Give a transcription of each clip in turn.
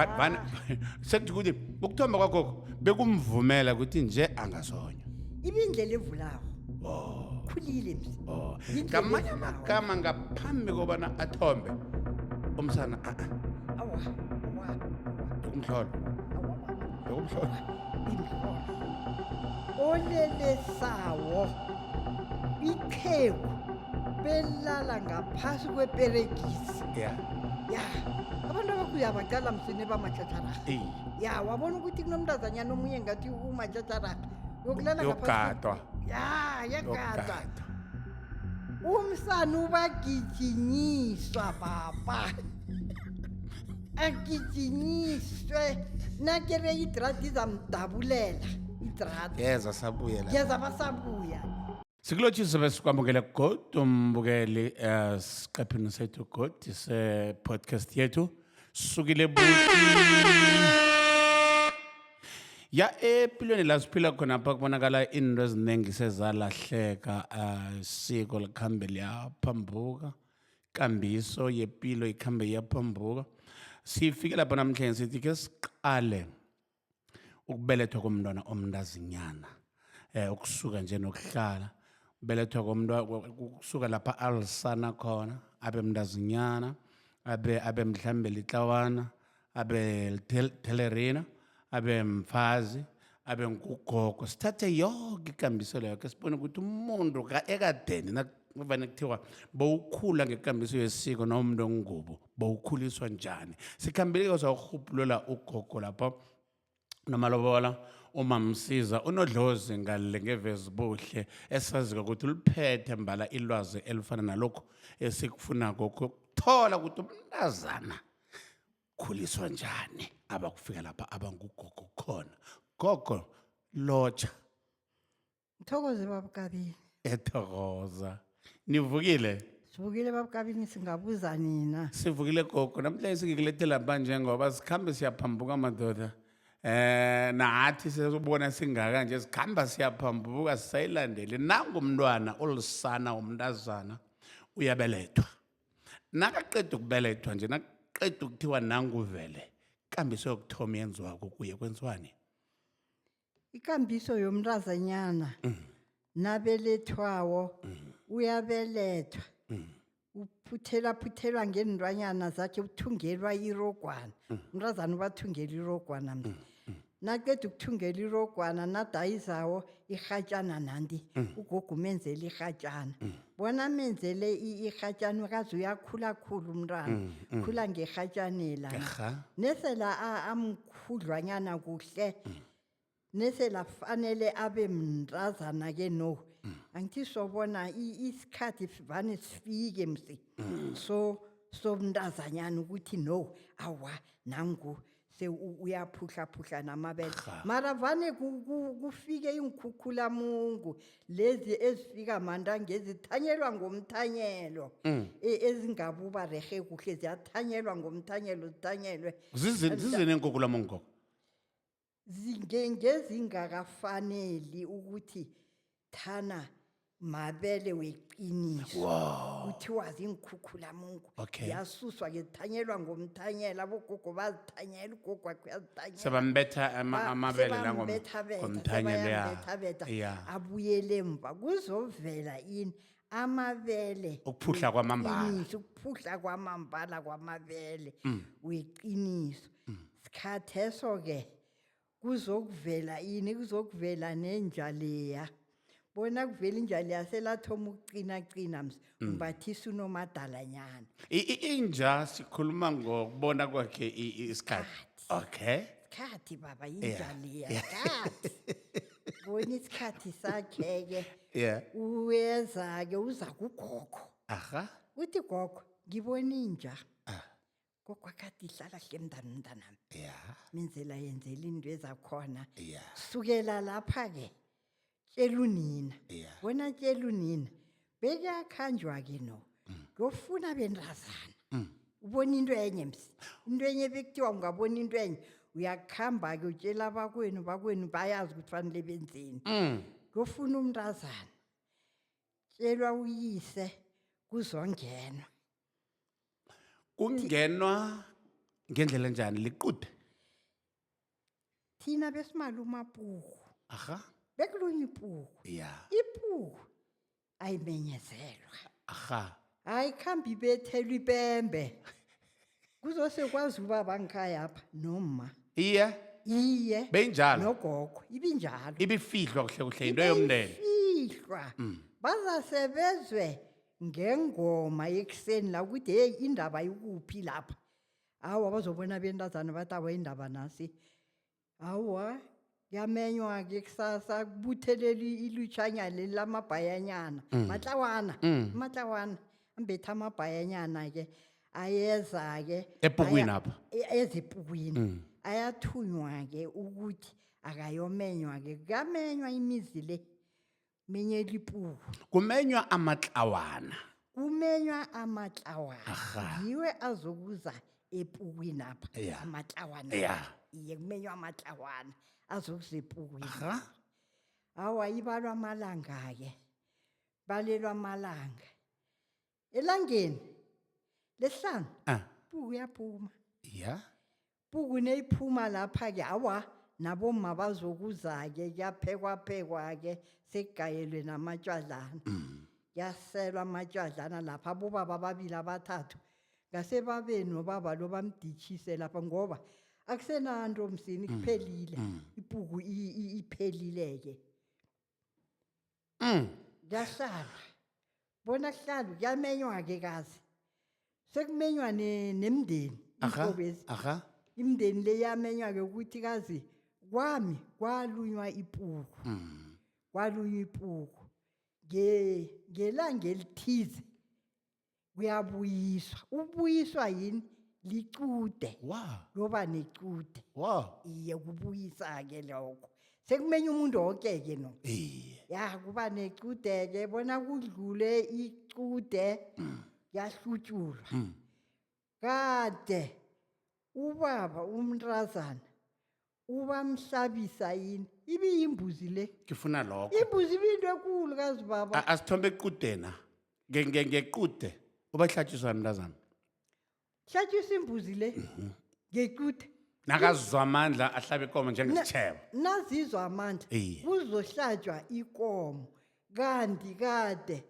Vana sekuthi ukuthi ukuthomba kwakho bekumvumela ukuthi nje angasonywa. Ibindlela evulayo. Khulile msi. Oh, Indlela ngamanye evulayo. amagama ngaphambi kobana athombe umsana Awa. bekumhlola bekumhlola Olelesawo iqhegu belala ngaphasi kweperegisi. yeah Ya. Abantu abakuya baqala msini bamatshatsara. eh Ya, wabona ukuthi kunomntazanyana omunye ngathi umatshatsara. Yokulala ngaphasi. yogadwa Ya, yagadwa. yogadwa Umsana ubagijinyiswa papa. Agijinyiswe nakere idrati izamdabulela idrati. yeza sabuye la Yeza basabuya. sikulotshise besikwamukela godu umbukeli siqaphini sethu godi se-podcast yethu sisukile buti ya empilweni la siphila khona pha kubonakala into eziningi sezalahleka isiko likhambe liyaphambuka kambiso yempilo ikhambe iyaphambuka sifike lapha namhlanje sithi ke siqale ukubelethwa komntwana omntazinyana ukusuka nje nokuhlala belethwa komntwana ukusuka lapha alisana khona abe mntazinyana abe mhlambe litlawana abe telerina abe mfazi abe ngugogo sithathe yonke ikambiso leyo ke sibone ukuthi umuntu ekadeni nakuvane kuthiwa bowukhula ngekambiso yesiko nomuntu ongubo bowukhuliswa njani sikhambile sawurhubhulela ugogo lapha nomalobola umamsiza unodlozi ngale ngevezibuhle esazika ukuthi uliphethe mbala ilwazi elifana nalokho esikufunako ukuthola ukuthi umntazana khuliswa njani abakufika lapha abangugogo khona gogo lotsha Mthokoze babukabini. ethokoza nivukile Sivukile babukabini singabuza nina. sivukile gogo namhlanje singikulethe lapha njengoba sikhambe siyaphambuka madoda nathi sizobona singaka nje sikhamba siyaphambuka sisayilandele nangumntwana olisana umntazana uyabelethwa nakaqeda ukubelethwa nje nakaqeda ukuthiwa nanguvele kambiso yokuthoma yenziwako kuye kwenziwani Ikambiso yomntazanyana nabelethwawo uyabelethwa. Uphuthelwa ngendwanyana zakhe uthungelwa irogwana. Umntazana ubathungela irogwana mntu. Naqeda ukuthungela irogwana nadayizawo irhatjana nandi ugogo menzele irhatjana. Bona menzele irhatjana ukazi uyakhula khulu umntwana. Khula ngerhatjanela. Aha. Nesela amkhudlwanyana kuhle. Nesela fanele abe mntazana ke no. Angithi sobona isikhathi vane sifike msi. So mntazanyana ukuthi no awa nangu se uyaphuhla namabele. Mara vane kufike inkhukhula mungu lezi ezifika manda ngezithanyelwa ngomthanyelo ezingabuba rehe kuhle ziyathanyelwa ngomthanyelo zithanyelwe zizini enkukula mongoko ngezingakafaneli ukuthi thana mabele weqiniso kuthiwa zinkhukhula mungu Okay. yasuswa ke thanyelwa ngomthanyela abogogo bazithanyela ugogo wakhe yazithanyela sebambetha amabele la ngomthanyelo ya abuyele emva kuzovela ini amabele ukuphuhla kwamambala weqiniso, ukuphuhla kwamambala kwamabele weqiniso sikhatheso ke kuzokuvela ini kuzokuvela nenjaleya bona kuvela injaleya selathoma ukuqina mbathisa unomadalanyana inja sikhuluma ngokubona kwakhe isikhathi okay isikhathi baba injaleya isikhathi bona isikhathi sakhe-ke yeah uyeza-ke uza kugogo aha uthi gogo ngibona inja gogo akade ihlala hle mntanami yeah menzela yenzela into ezakhona yeah sukela lapha-ke tshela unina Yeah. wena tshela unina bekuyakhanjwa-ke no kuyofuna bentazana ubona into enye msi into enye bekuthiwa ungabona into enye uyakuhamba-ke utshela abakwenu bayazi ukuthi fanele benzeni kuyofuna umntazana tshelwa uyise kuzongenwa kungenwa ngendlela enjani liqude thina besimali umapuku aha bekulunya ipuku ya ipuku ayimenyezelwa aha ayikhambi bethelwa ipembe kuzosekwazi ubaba ngikhaya apha noma iye iye beyinjalo nogogo ibinjalo ibifihlwa kuhle kuhle into yomndeni ifihlwa bazasebezwe ngengoma yekuseni la ukuthi hey indaba ikuphi lapha awu bazobona bentazana bathi awu indaba nasi awu yamenywa ke kusasa kubutheleli ilutshanya leli lamabhayanyana matlawana ambetha amabhayanyana ke ayeza ke epukwini apha ezipukwini ayathunywa ke ukuthi akayomenywa ke kamenywa imizi le menyela ipuku kumenywa amatlawana kumenywa amatlawana Aha. yiwe azokuza epukwini apha Ya. amatlawana Ya. iye kumenywa amatlawana azokuza epukwini aha awa ibalwa amalanga-ke balelwa amalanga elangeni lesihlanu puku uyaphuma ya puku neyiphuma lapha-ke awa naboma bazokuza-ke kuyaphekwaphekwa-ke sekugayelwe namatshwadlana kuyaselwa amatshwadlana lapha abobaba ababili abathathu ngase babe nobaba lo bamditshise lapha ngoba akusenanto msini kuphelile ipuku iphelile-ke kuyahlala bona kuhlala kuyamenywa-ke kazi sekumenywa nemndeni aha ihlobezi aha imndeni le yamenywa-ke ukuthi kazi kwami kwalunywa ipuku kwalunywa ipuku ngelanga elithize kuyabuyiswa ubuyiswa yini licude wa yoba necude wa iye kubuyisa-ke lokho sekumenya umuntu woke-ke no iye ya kuba necude-ke bona kudlule icude yahlutshulwa kade ubaba umntrazana ubamhlabisa yini ibiyimbuzi le ngifuna lokho imbuzi ibinto ekulu kazi baba asithombe equdena ngequde ubahlatshiswa mntazana hlatshisa imbuzi le ngecude nakazizwa amandla ahlabe ikomo njengesitshebo nazizwa amandla Iye. kuzohlatshwa ikomo kanti kade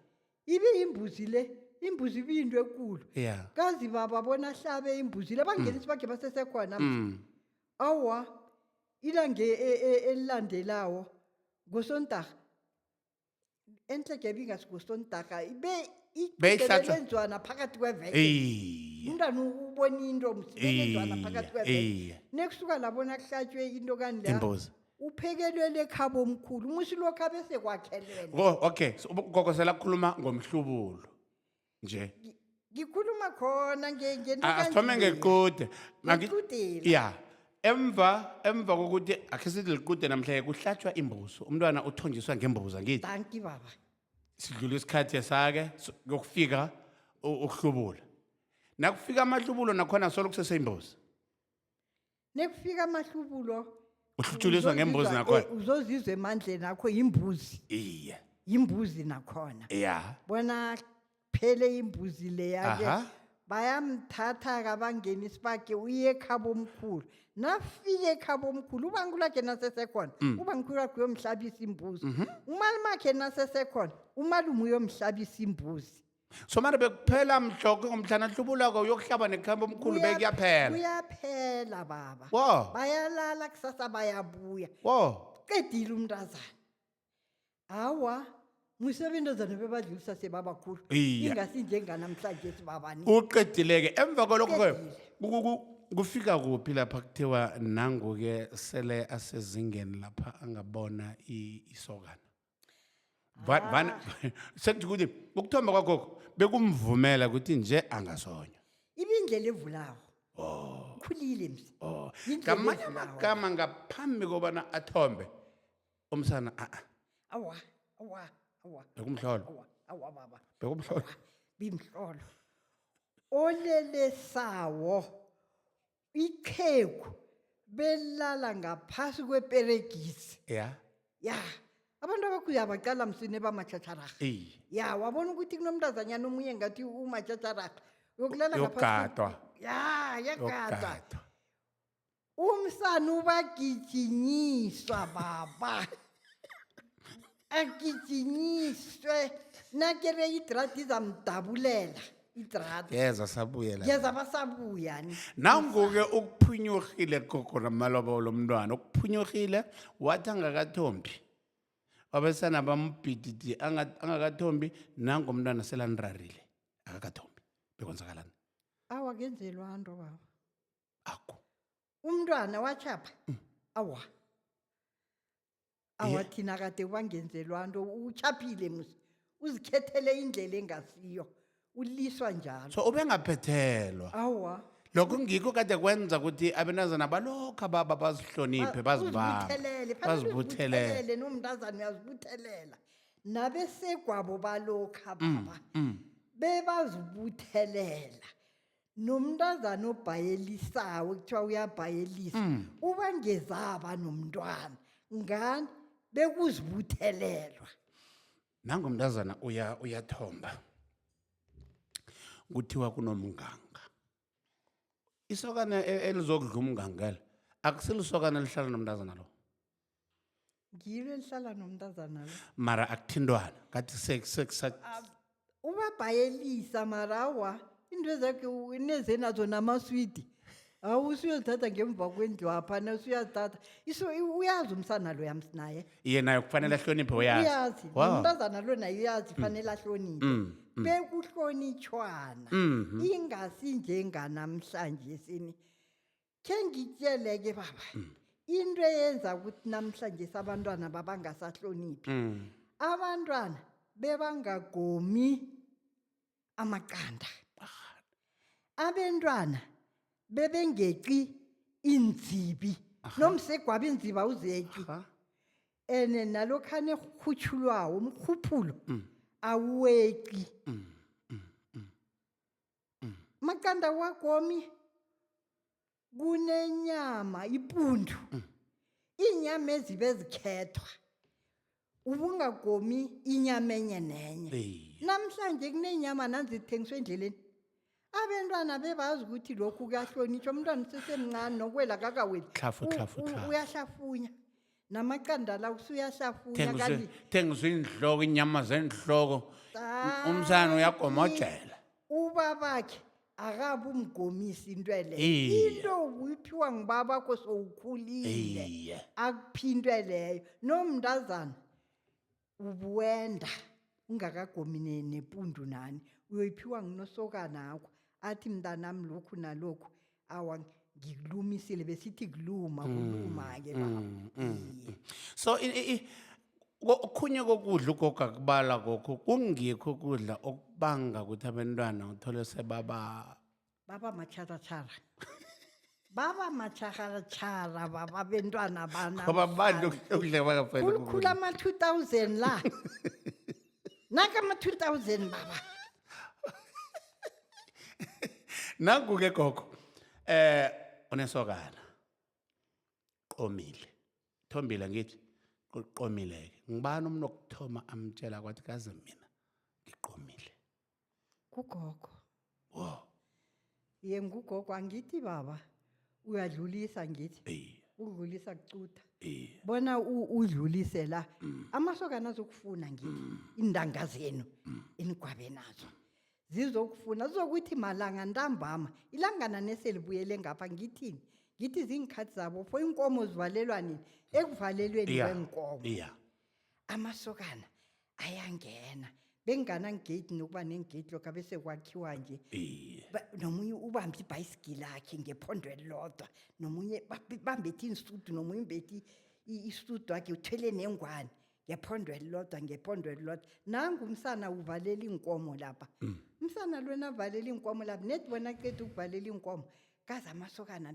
ibiyimbuzi le imbuzi ibiyinto ekulu ya kazi baba bona ahlabe imbuzi le bangenisi bakhe basesekhona awa ilange elilandelayo ngosontarha enhlege bingasigosontarha lenziwana phakathi kweveke iye umntwana ubona into msilenziwana phakathi kweveke iye nekusuka labona kuhlatshwe into kani la imbuzi uphekelwele ekhabo omkhulu umusi lokho abesekwakhelwele okay gogo selakhuluma ngomhlubulo nje ngikhuluma khona asithome ngequde ngequdeni ya emva kokuthi akhe sithi liqude namhlanje kuhlatshwa imbuzi umntwana uthonjiswa ngembuzi angithi danki baba sidlula isikhathi sake yokufika ukuhlubula nakufika amahlubulo nakhona solo kuseseyimbuzi nekufika amahlubulo uhlutshuliswa ngembuzi nakhona uzozizwa emandleni akho yimbuzi iye yimbuzi nakhona ya bona phele imbuzi leya-ke aha bayamthatha kabangenisi bakhe uye ekhabo omkhulu nafike ekhabo omkhulu ubankhulu akhe nasesekhona ubankhulu akhe uyomhlabisa imbuzi umalume akhe nasesekhona umalume uyomhlabisa imbuzi so manje bekuphela mhloko ngomhlana hlubulako uyokuhlaba nekhamba omkhulu bekuyaphela kuyaphela baba wo bayalala kusasa bayabuya wo qedile umntazana hawa musebentazana bebadlulisa sebabakhulu Iye. ingasinjenganamhlanje sibabani uqedileke emva kwalokho Uqedile. kufika kuphi lapha kuthiwa nangu-ke sele asezingeni lapha angabona isokana sekuthi ukuthi ukuthomba kwagogo bekumvumela ukuthi nje angasonywa ibindlela evulawo ukhulile msi Yindlela ngamanye evulawo. amagama ngaphambi kobana athombe umsana awa bekumhlolo awa baba bekumhlolo bimhlolo olelesawo iqhegu belala ngaphasi kweperegisi ya ya abantu abakhulu yabaqala msini bamatshatshararha iye ya wabona ukuthi kunomntazanyana omunye ngathi umatshatshararha uyokulala yokugadwa ya yagadwa yokugadwa. umsana ubagijinyiswa baba agijinyiswe nakere idrati izamdabulela idrati Yeza sabuyela. yeza basabuya ni Nangu-ke ukuphunyurhile gogo namalobolo mntwana ukuphunyurhile wathi angakathombi abesana bambhididi angakathombi nangomntwana selanirarile akakathombi bekwenzakalani awa kenzelwa nto baba akho umntwana wachapha awa awa thina kade wangenzelwa nto uchaphile musi uzikhethele indlela engasiyo uliswa njalo so ubengaphethelwa awa lokho ngikho kade kwenza ukuthi abenazana balokhu bazihloniphe uzibuthelele bazibuthelele nomntazana uyazibuthelela nabesegwabo balokha baba bebazibuthelela nomntazana obhayelisayo kuthiwa uyabhayelisa ubangezaba nomntwana ngani bekuzibuthelelwa nangomntazana uyathomba kuthiwa kunomnganga isokana elizokudla umngangela akusilisokana elihlala nomntazana lo ngilo elihlala nomntazana lo mara akuthintwana kathi ubabhayelisa marawa into zakhe nezenazo namaswidi usuyozithatha ngemva kwendlu apha usuyazithatha uyazi umsana lo naye iye nayo kufanele ahloniphe uyazi nomntazana lo naye uyazi fanele ahloniphe bekuhlonitshwana ingasi njenganamhlanje sini khe ngitsheleke baba into eyenza ukuthi namhlanje abantwana babangasahloniphi abantwana bebangagomi amaqanda abantwana bebengeqi inzibi nomsegwaba inziba uzeki ene nalokhane khutshulwayo umkhuphulo awuweqi maqanda wagomi kunenyama ipundu inyama ezibe zikhethwa ubungagomi inyama enye nenye namhlanje kunenyama nanzithengiswa endleleni abantwana bebazi ukuthi lokhu kuyahlonitshwa umntwana usesemncane nokwela kakaweli uyahlafunya namaqanda la usuyahlafunya kanti thengiswa inhloko inyama zenhloko umsana uyagomojela ubabakhe akabe umgomisi into leyo into uyiphiwa ngubabakho sowukhulile akuphintwe leyo nomntazana ubuwenda ungakagomi nepundu nani uyoyiphiwa ngunosokana akho athi mntanami lokhu nalokhu awa ngikulumisile besithi kuluma-ke baba so okhunye kokudla ugoga kubala kokho kungikho ukudla okubanga ukuthi abantwana uthole sebaba macharatshara baba macharatshara baba bentwana ngoba bantu ukudla bakafanele kulukhulu ama-2000 la nakama-2000 baba nangu-ke gogo unesokana qomile thombile ngithi qomileke ngibani umntu okuthoma amtshela kwathi kaze mina ngiqomile kugogo wo ye ngugogo angithi baba uyadlulisa ngithi udlulisa kucutha bona udlulise la amasokana azokufuna ngithi indanga zenu enigwabe nazo zizokufuna zizokuthi malanga ntambama ilangana neselibuyele ngapha ngithini ngithi zingikhathi zabo fo inkomo zivalelwa nini ekuvalelweni kwenkomo amasokana ayangena bengana ngegate nokuba nengate lokho bese kwakhiwa nje nomunye ubambe ibhayisikili lakhe ngephondo elilodwa nomunye bambethi insudu nomunye umbethi isudu wakhe uthwele nengwane ngephondo elilodwa nangu umsana uvalela inkomo lapha umsana lona avalela inkomo lapha nethi bona qeda ukuvalela inkomo kaze amasokana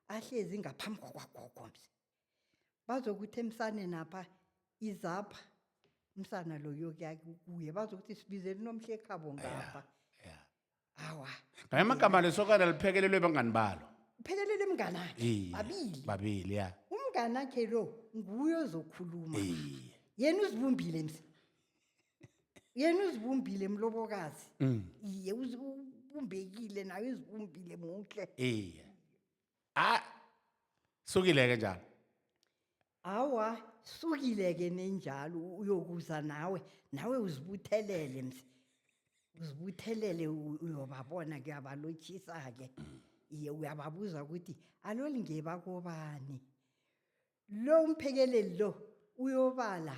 ahlezi ngaphambi kwagogo bazokuthi emsaneni apha izapha umsana loyo kuye bazokuthi sibizele nomhle ekhabo ngapha awa ngaye amagama lesokana liphekelelwe bangani balo uphekelele mnganakhe babili ya umnganakhe lo nguye ozokhuluma yena uzibumbile yena uzibumbile mlobokazi iye ubumbekile nawe izibumbile muhle. Iya. Ah, sukile-ke njalo. Awa, sukile-ke nenjalo uyokuza nawe uzibuthelele msi. Uzibuthelele uyobabona kuyabalotshisa-ke. Iye uyababuza ukuthi aloli ngebakobani. Lo umphekeleli lo uyobala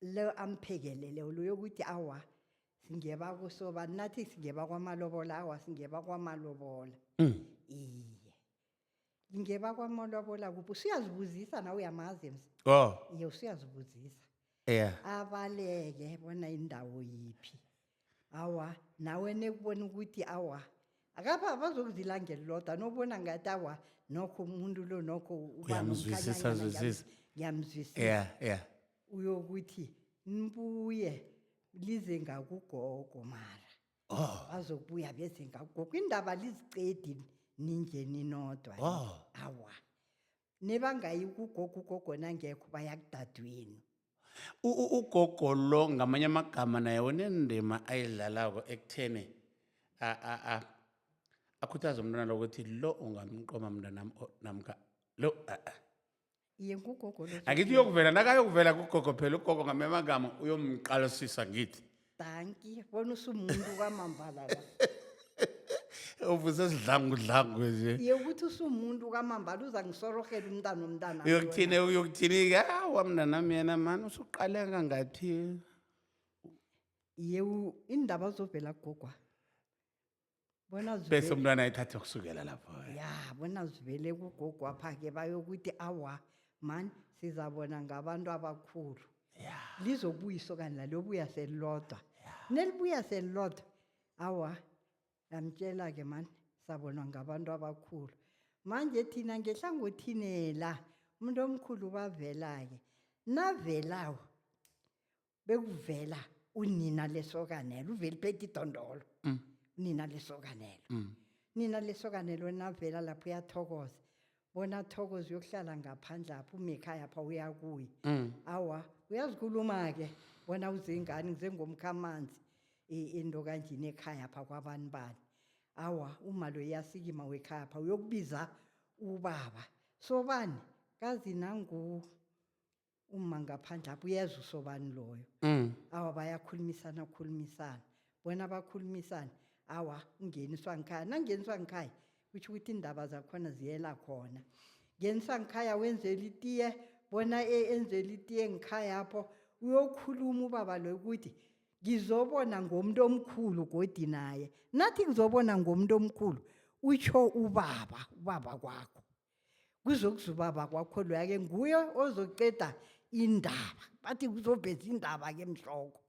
lo amphekelele lo yokuthi awa singeba kusobani nathi singeba kwamalobola awa singeba kwamalobola. Iye. Ngingeba kwamalobola kuphi usuyazibuzisa nawe uyamazi msi. Oh, Iye usuyazibuzisa. yeah. Abaleke bona indawo yiphi. Awa nawe nekubona ukuthi awa akapha bazokuzilangela lodwa nobona ngathi awa nokho umuntu lo nokho Uyamzwisisa, zwisisa. ngiyamzwisisa. Yeah. Uyokuthi nibuye lize ngakugogo mara Oh, bazokubuya beze ngakugogo indaba lizicedi ninje ninodwa. Awa nebangayi kugogo ugogo nangekho bayakudadweni. ugogo lo ngamanye amagama naye unendima ayidlalako ekutheni akhuthaza umntwana lokuthi lo ungamqoma mntanami namkha lo Iye ngugogo lo. angithi uyokuvela nakayokuvela kugogo phela ugogo ngamanye amagama uyomqalisisa ngithi Danki bona usumuntu kwamambala la. uvuse sidlangu nje. Iye ukuthi usumuntu kwamambala uza ngisorohela umntana. Uyokuthini-ke awa mntanami yena mani usuqaleka ngathi. Iye indaba zovela kugogwa. Bona Bese umntwana ayithathe kusukela lapho. ya bona zivele kugogwa phake bayokuthi awa man sizabona ngabantu abakhulu. Lizobuya isokana lobuya selilodwa. Nelibuya selilodwa. Awa yamtshela-ke man sabona ngabantu abakhulu. Manje thina ngehlangothini la umuntu omkhulu bavela-ke. Navelawo bekuvela unina lesokanelo uvela iphethe idondolo. Nina lesokanelo. Nina lesokanelo navela lapho uyathokoza. Bona thokoza uyokuhlala ngaphandle apho umekhaya pha uyakuye. Awa uyazikhuluma-ke bona uzengani ngize ngomkhamanzi into kanjini ekhaya pha kwabani bani. Awa uma lo yasikima wekhaya pha uyokubiza ubaba. Sobani kazi nangu uma ngaphandle apho uyeza usobani loyo. Awa bayakhulumisana. Bona bakhulumisana. Awa ungeniswa ngikhaya nangeniswa ngikhaya kusho ukuthi indaba zakhona ziyela khona. Ngeniswa ngikhaya wenzela itiye bona enzela itiye ngikhaya apho uyokhuluma ubaba lo ukuthi ngizobona ngomuntu omkhulu godi naye. Nathi ngizobona ngomuntu omkhulu utsho ubaba kwakho. Kuzokuza ubaba kwakho loya-ke nguye ozoqeda indaba. Bathi kuzoveza indaba-ke emhloko.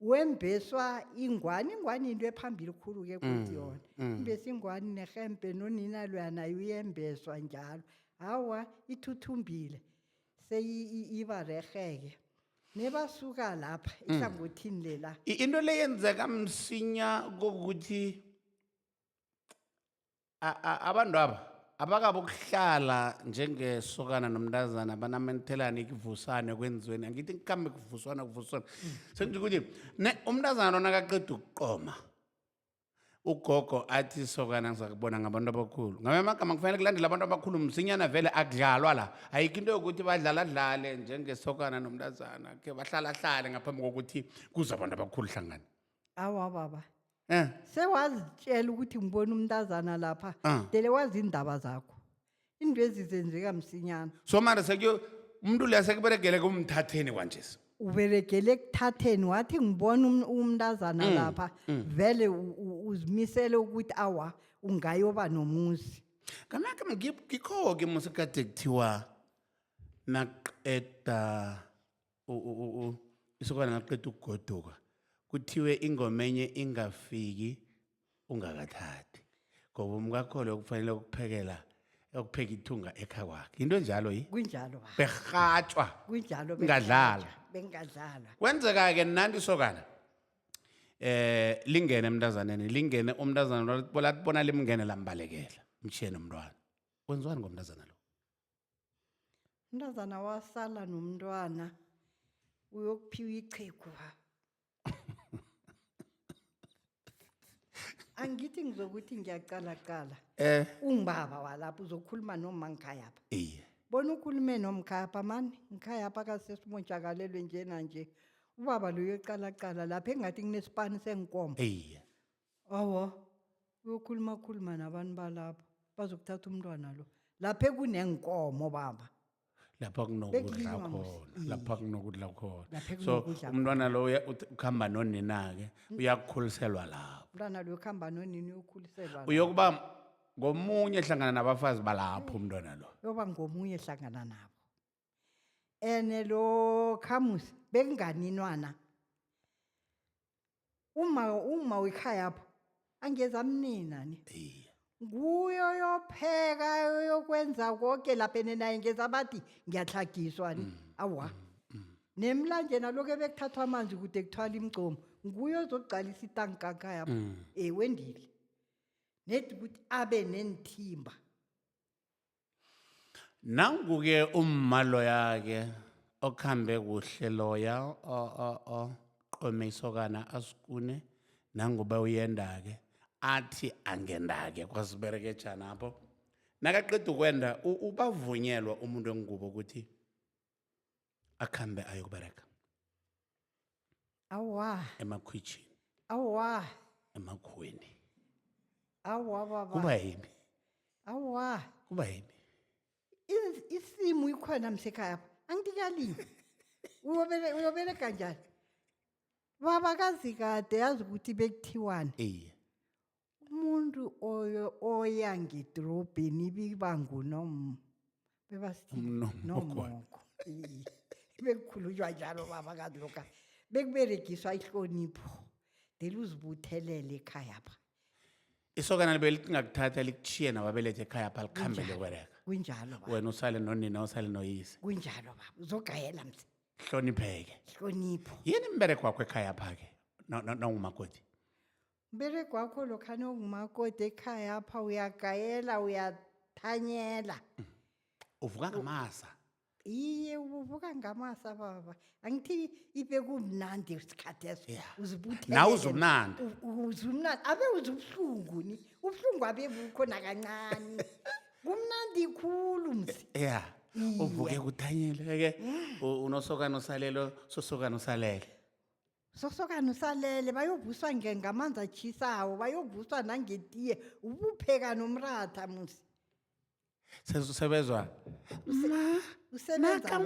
Wembeswa ingwani into ephambili khulu-ke kuthi yona. Umbesa ingwani nehempe nonina loya naye uyembeswa njalo. Hawa ithuthumbile seyiba reheke. Nebasuka lapha ehlangothini lela. Into le yenzeka msinya kokuthi abantu abakabe ukuhlala njengesokana nomntazana banamenithelane ikuvusane kwenziweni angithi ngikhambe kuvuswana sengithi ukuthi umntazana lona akaqeda ukuqoma ugogo athi isokana ngizakubona ngabantu abakhulu ngamanye amagama kufanele kulandela abantu abakhulu msinyana vele akudlalwa la ayikho into yokuthi badlale njengesokana nomntazana ke bahlalahlale ngaphambi kokuthi kuze abantu abakhulu hlangana. Awa baba sewazitshela ukuthi ngibona umntazana lapha dele wazi indaba zakho. Into ezizenzeka msinyana. So manje umuntu leya sekuberegele kumthatheni kwanje. Uberegele ekuthatheni wathi ngibona umntazana lapha vele uzimisele ukuthi awa ungayoba nomuzi. Kanaka ngikho-ke musikade kuthiwa naqeda isokana naqeda ukugoduka kuthiwe ingoma enye ingafiki ungakathathi ngoba umkakho lo kufanele ukupheka ithunga ekhaya kwakhe into enjalo yi kunjalo baba berhatshwa kunjalo bengadlala kwenzeka-ke nandi isokana lingene emntazaneni lingene umntazana bona limngene lambalekela mshiye nomntwana kwenziwani ngomntazana lo? Umntazana wasala nomntwana uyokuphiwa ichegu. angithi ngizokuthi ngiyaqalaqala Eh, ungibaba walapho uzokhuluma noma ngikhayapha iye. bona ukhulume nomkhapha mani ngikhayapha kasesimontshakalelwe nje nanje ubaba loyo eqalaqala lapha engathi kunesipani senkomo Iye. awa uyokhuluma nabantu balapho bazokuthatha umntwana lo lapha kunenkomo baba Lapha kunokudla Bekulinywa khona. mos- Lapha kunokudla khona. Lapha So kunokudla umntwana lo ukhamba nonina ke uyakukhuliselwa lapho. umntwana lo khamba nonini uyokhuliselwa Uyokuba ngomunye hlangana nabafazi balapho umntwana lo. yoba ngomunye hlangana nabo ene lo khamusi bekunganinwana uma wekhayapho angezamnina ni Iye. nguyo yopheka yokwenza konke lapha naye ngeza bathi ngiyahlagiswa ni awa nemlanje naloku ebekuthathwa amanzi kude kuthwala imigcomo nguyo ozoqalisa itanka khaya wendile nedi ukuthi abe nenithimba Nangu-ke umma loya-ke okuhambe kuhle loya qome isokana asikune nangoba uyenda-ke athi angenda-ke kwasiberekejana apho nakaqeda ukwenda ubavunyelwa umuntu wengubo ukuthi akuhambe ayokubereka awa emakhwitshini awa emakhuweni awa baba kuba yini awa kuba yini isimo ikhona msekhaya angidikalini uyobereka njani baba kazi kade yazi ukuthi bekuthiwani iye umuntu oya ngedrobheni bibangunom bebasithi nomoko bekukhulunywa njalo baba kazi lokha bekuberegiswa ihlonipho dela uzibuthelele ekhaya pha isokana libe lingakuthatha likuchiye nababelethe ekhaya pha likhambele ukwereka kunjalo baba wena usale nonina usale noyise kunjalo baba uzogayela mse hlonipheke hlonipho yini imbereko wakho ekhaya pha-ke nawumakoti mbereko wakho lokhani ongumakoti ekhaya apha uyagayela uyathanyela uvuka ngamasa iye uvuka ngamasa baba angithi ibe kumnandi isikhathi eso Yeah. uzibuthelele nawe uzumnandi uzumnandi abe uzubuhlungu ni ubuhlungu abe bukho nakancane kumnandi khulu msi ya uvuke kuthanyele-ke unosokana usalelo sosokana usalele sosokana usalele bayovuswa ngamanzi atshisawo bayovuswa nangetiye ubupheka nomratha musi sesebezwa usebenza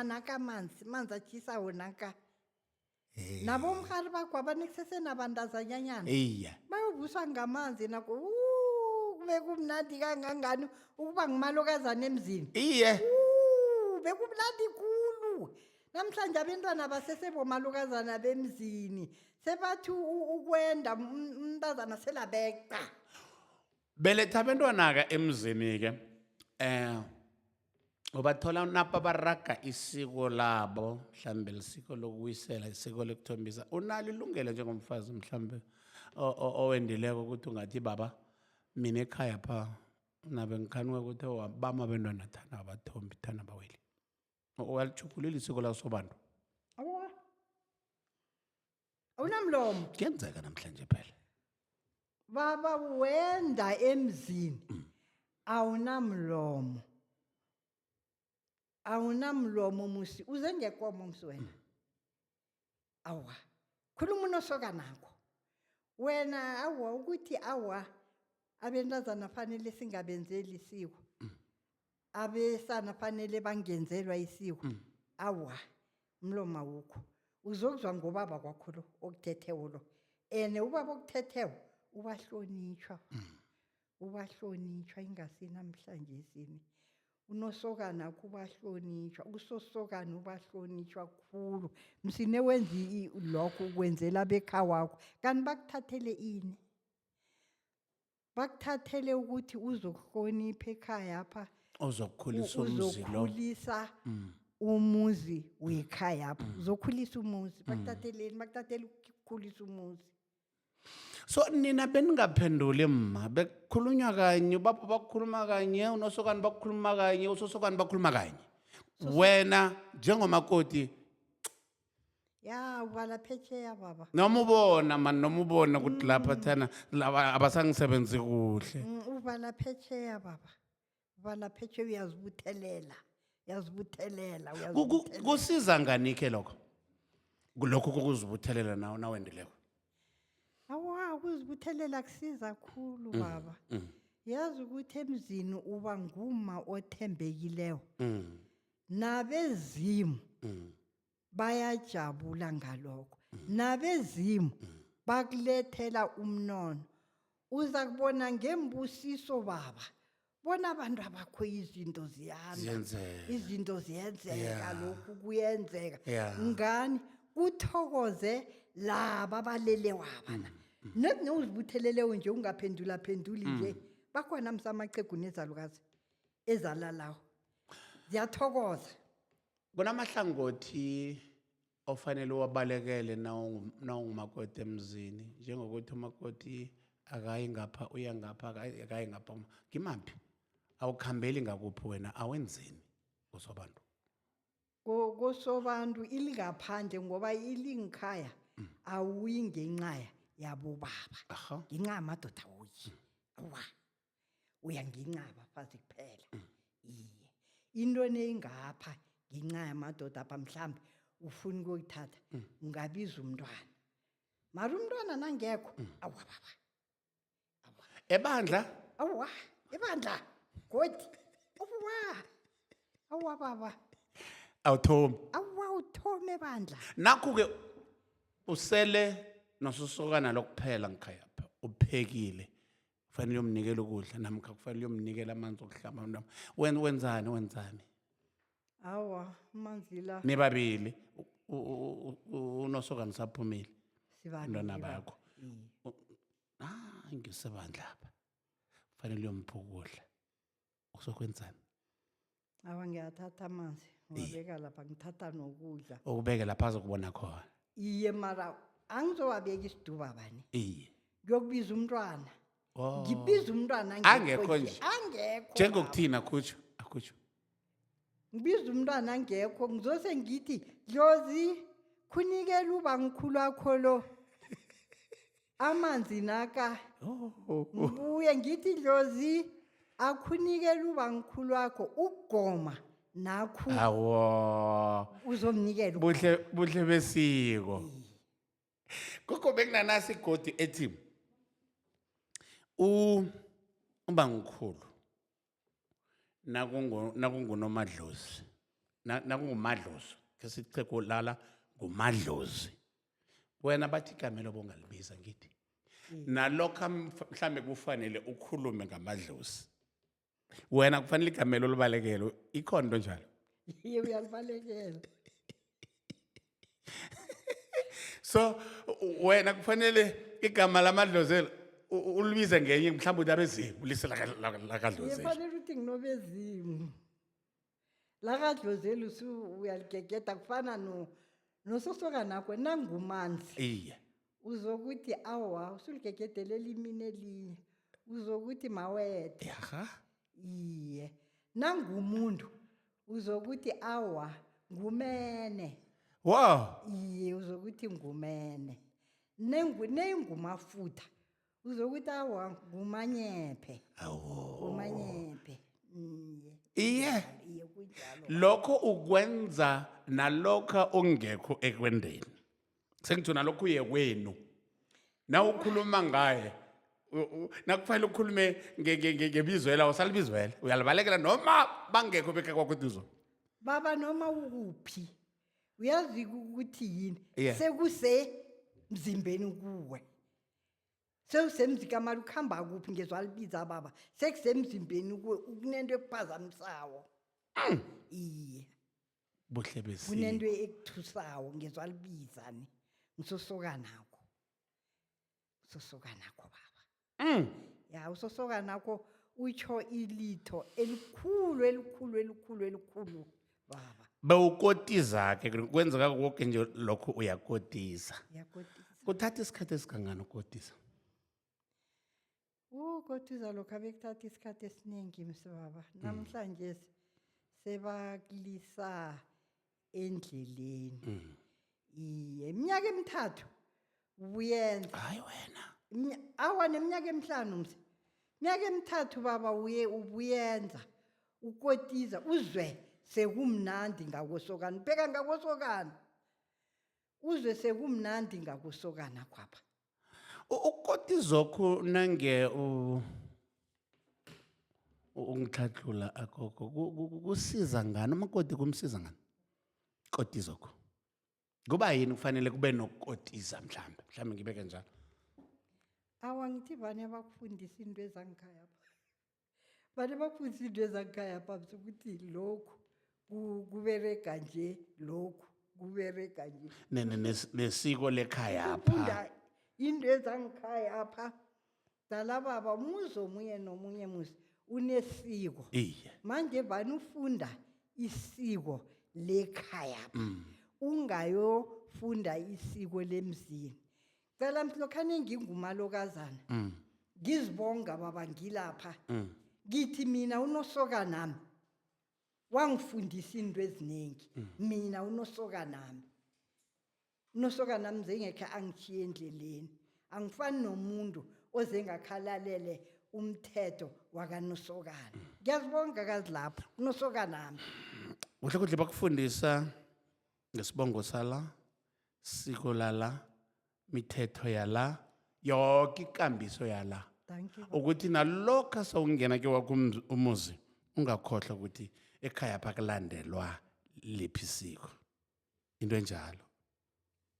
nakamanzi manzi atshisawo naka nabomrhari bakho abanekusesena iya bayovuswa ngamanzi nako kube kumnandi kangangani ukuba ngumalokazana emzini iye bekumnandi khulu namhlanje abentwana basesebomalokazana bemzini sebathi ukwenda umntazana selabeqa beletha abentwana-ke emzini-ke ubathola napa baraga isiko labo mhlambe lisiko lokuyisela isiko lekuthombisa unalo ilungelo njengomfazi mhlambe owendileko ukuthi ungathi baba mina ekhaya pha nabe ngikhanuka ukuthi bama abentwana thana abathombi thana baweli uyalichugulula isiko lasobantu awa awunamlomo kuyenzeka namhlanje phela baba wenda emzini awunamlomo awunamlomo musi uze ngekomo musi wena awa khuluma unosokanakho wena awa ukuthi awa abentazana fanele singabenzeli isiko abesana fanele bangenzelwa isiko awa umlomo awukho uzokuzwa ngobaba kwakho lo okuthethewo lo ene ubaba okuthethewo ubahlonitshwa ingasenamhlanje sini unosokana kubahlonitshwa usosokana ubahlonitshwa khulu msine wenza lokho ukwenzela bekha wakho kanti bakuthathele ini bakuthathele ukuthi uzokuhlonipha ekhaya apha uzokukhulisa umuzi lo uzokhulisa umuzi wekhaya apha uzokhulisa umuzi bakuthatheleni bakuthathele ukukhulisa umuzi so nina beningaphenduli mma bekukhulunywa kanye ubaba bakukhuluma kanye unosokana bakukhuluma kanye usosokana bakhuluma kanye wena njengomakoti ya uvala phetsheya baba. noma ubona mani noma ubona ukuthi lapha thana laba abasangisebenzi kuhle Uvala phetsheya baba. Uvala phetsheya uyazibuthelela. Uyazibuthelela, uyazibuthelela. kusiza nganike lokho kulokho kokuzibuthelela nawe nawendileko Awa, ukuzibuthelela kusiza kakhulu baba. Yazi ukuthi emzini uba nguma othembekileyo. Nabezimu bayajabula ngalokho. Nabezimu bakulethela umnono. Uza kubona ngembusiso baba. Bona abantu abakho izinto ziyanda. ziyenzeka Izinto ziyenzeka Yeah. lokhu kuyenzeka. Yeah. Ngani uthokoze laba abalele wabana. Nethi uzibutheleleyo nje ungaphendula nje. Bakhona amaqegu nezalukazi ezalalawo. Ziyathokoza. kunamahlangothi ofanele wabalekele nawungumakoti emzini njengokuthi umakoti akayi ngapha uya ngapha akayi ngapha ngimaphi awukhambeli ngakuphi wena awenzeni kusobantu Kosobantu ilingaphandle ngoba ilingikhaya awuyi ngenqaya yabo baba. aha Nginqa amadoda uyi. Awa. Uya nginqaba phansi kuphela. Iye. Into neyingapha nginqa amadoda apha mhlambi ufuna ukuyithatha ungabiza umntwana. Mara umntwana nangekho awa baba. ebandla Awa, ebandla. Godi. Awa baba. awuthomi Awa uthome ebandla. nakho-ke usele nosusokana lokuphela ngikhaya pha uphekile kufanele uyomnikela ukudla namkha kufanele uyomnikela amanzi okuhlamba wenzani Awa, manzila nibabili unosokana saphumile sibambile abantwana baba. bakho Iye. ngisebandla apha kufanele uyompha ukudla usokwenzani Awa ngiyathatha amanzi. Ngibeka lapha ngithatha nokudla. ukubeke lapha azokubona khona Iye mara angizowabeka isiduba bani. iye Ngiyokubiza umntwana. Oh. Ngibiza umntwana Angekho nje. Angekho. njengokuthina akutsho Ngibiza umntwana angekho ngizose ngithi Dlozi kunikela uba ngikhulu akho lo. Amanzi naka ngibuye ngithi Dlozi akunikela uba ngikhulu akho ukugoma nakho awo uzomnikela. buhle besiko kukho bekunanasi igodi ethi uba ngikhulu nakungunomadlozi nakungumadlozi ke sicheko lala ngumadlozi wena bathi igamelo bongalibiza ngithi nalokho mhlambe kufanele ukhulume ngamadlozi wena kufanele igamelo libalekele ikhona njalo Iye uyalibalekela. so wena kufanele igama lamadlozela ulibize ngenye mhlawumbe uthi abezimu lise lakadlozela Yefanele ukuthi nginobezimu. Lakadlozela uyaligegeda kufana nososoka nakho nangumanzi. iye Uzokuthi awa usuligegedelela imini elinye. Uzokuthi mawede. yaha Iye. Nangumuntu uzokuthi awa ngumene. wow Iye uzokuthi ngumene. Nengumafutha. Uzokuthi awa ngumanyephe. awo Ngumanyephe. iye Iye kunjalo. lokho ukwenza nalokho ongekho ekwendeni sengitho nalokho uye kwenu na ukhuluma ngaye nakufanele ukhulume ngebizwela usalibizwela uyalibalekela noma bangekho beke kwakwethu Baba noma ukuphi uyazi ukuthi yini Yeah. sekuse mzimbeni kuwe. Sewusemzika mara ukhamba kuphi ngezwa libiza baba sekusemzimbeni kuwe ukunento ekuphazamisawo. Iye buhle besiko kunento ekuthusawo ngezwa libiza ni ngisosoka nakho. Usosoka nakho baba. Ya usosoka nakho utsho ilitho elikhulu baba. bewukotiza ke kwenzeka konke nje lokho uyakotisa Yakotisa. kuthatha isikhathi esikangana ukotisa Kodwa lokho abekuthatha isikhathi esiningi msibaba. Namhlanje sebakulisa endleleni. iye iminyaka emithathu ubuyenza hayi wena awa neminyaka emihlanu mse iminyaka emithathu baba ubuyenza ukotiza uzwe sekumnandi ngakosokana bheka ngakosokana uzwe sekumnandi ngakosokana kwapha ukotizokho nange ungithathula akokho kusiza ngani umakoti kumsiza ngani kotizokho kuba yini kufanele kube nokotiza mhlambe ngibeke njalo awa ngithi vane bakufundisa into ezangikhaya pha vane bakufundisa into ezangikhaya pha ukuthi lokhu kubereka nje lokhu kubereka nje nesiko lekhaya ufunda apha into ezangikhaya pha dala baba umuzi omunye nomunye muzi unesiko iye manje vane ufunda isiko lekhaya pha ungayofunda isiko lemzini cela mthi lokhane ngingumalokazana ngizibonga baba ngilapha ngithi mina unosoka nami wangifundisa into eziningi mina unosoka nami zengekhe angishiye endleleni angifani nomuntu ozengakhalalele umthetho wakanosokana ngiyazibonga kazi lapho unosoka nami kuhle bakufundisa ngesibongo sala siko lala mithetho yala yonke ikambiso yala thank you ukuthi nalokho sawungena ke wakho umuzi ungakhohlwa ukuthi ekhaya pha kulandelwa lephi isiko into enjalo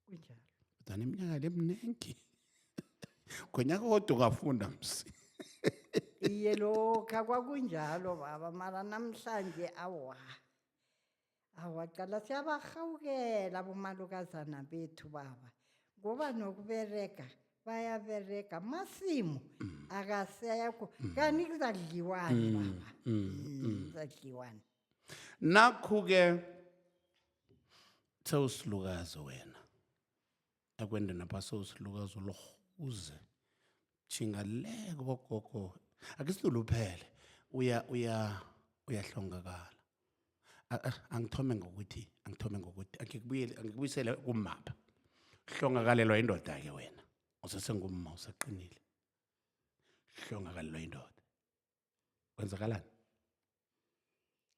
kunjalo dani iminyaka lemnengi ngonyaka kodwa ungafunda msi iye lokha kwakunjalo baba mara namhlanje awaqala siyabahawukela abomalukazana bethu baba ngoba nokubereka bayabereka masimu akasekho kanti kuzadliwani baba kuzadliwani nakho-ke sewusilukazi wena akwende napha sewusilukazi ulohuze chingaleke bogogo akisituluphele uyahlongakala angithome ngokuthi angikubuyisele kumapha hlongakalelwa indoda ke wena usesengumma usaqinile hlongakalelwa indoda kwenzakalani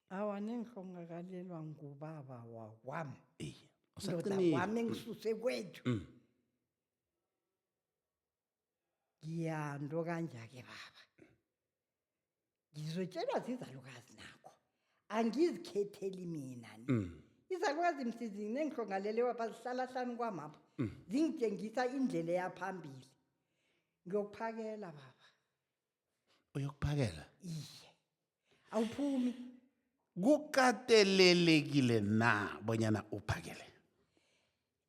awa nengihlongakalelwa ngubaba wami iye ndoda wami engisuse kwethu ngiyanto kanja-ke baba ngizotshelwa zizalukazi nakho angizikhetheli mina izalukazi msizini engihlongalelewa pha zihlala hlanu kwamapha zingitshengisa indlela yaphambili ngiyokuphakela baba uyokuphakela iye awuphumi kukatelelekile na bonyana uphakele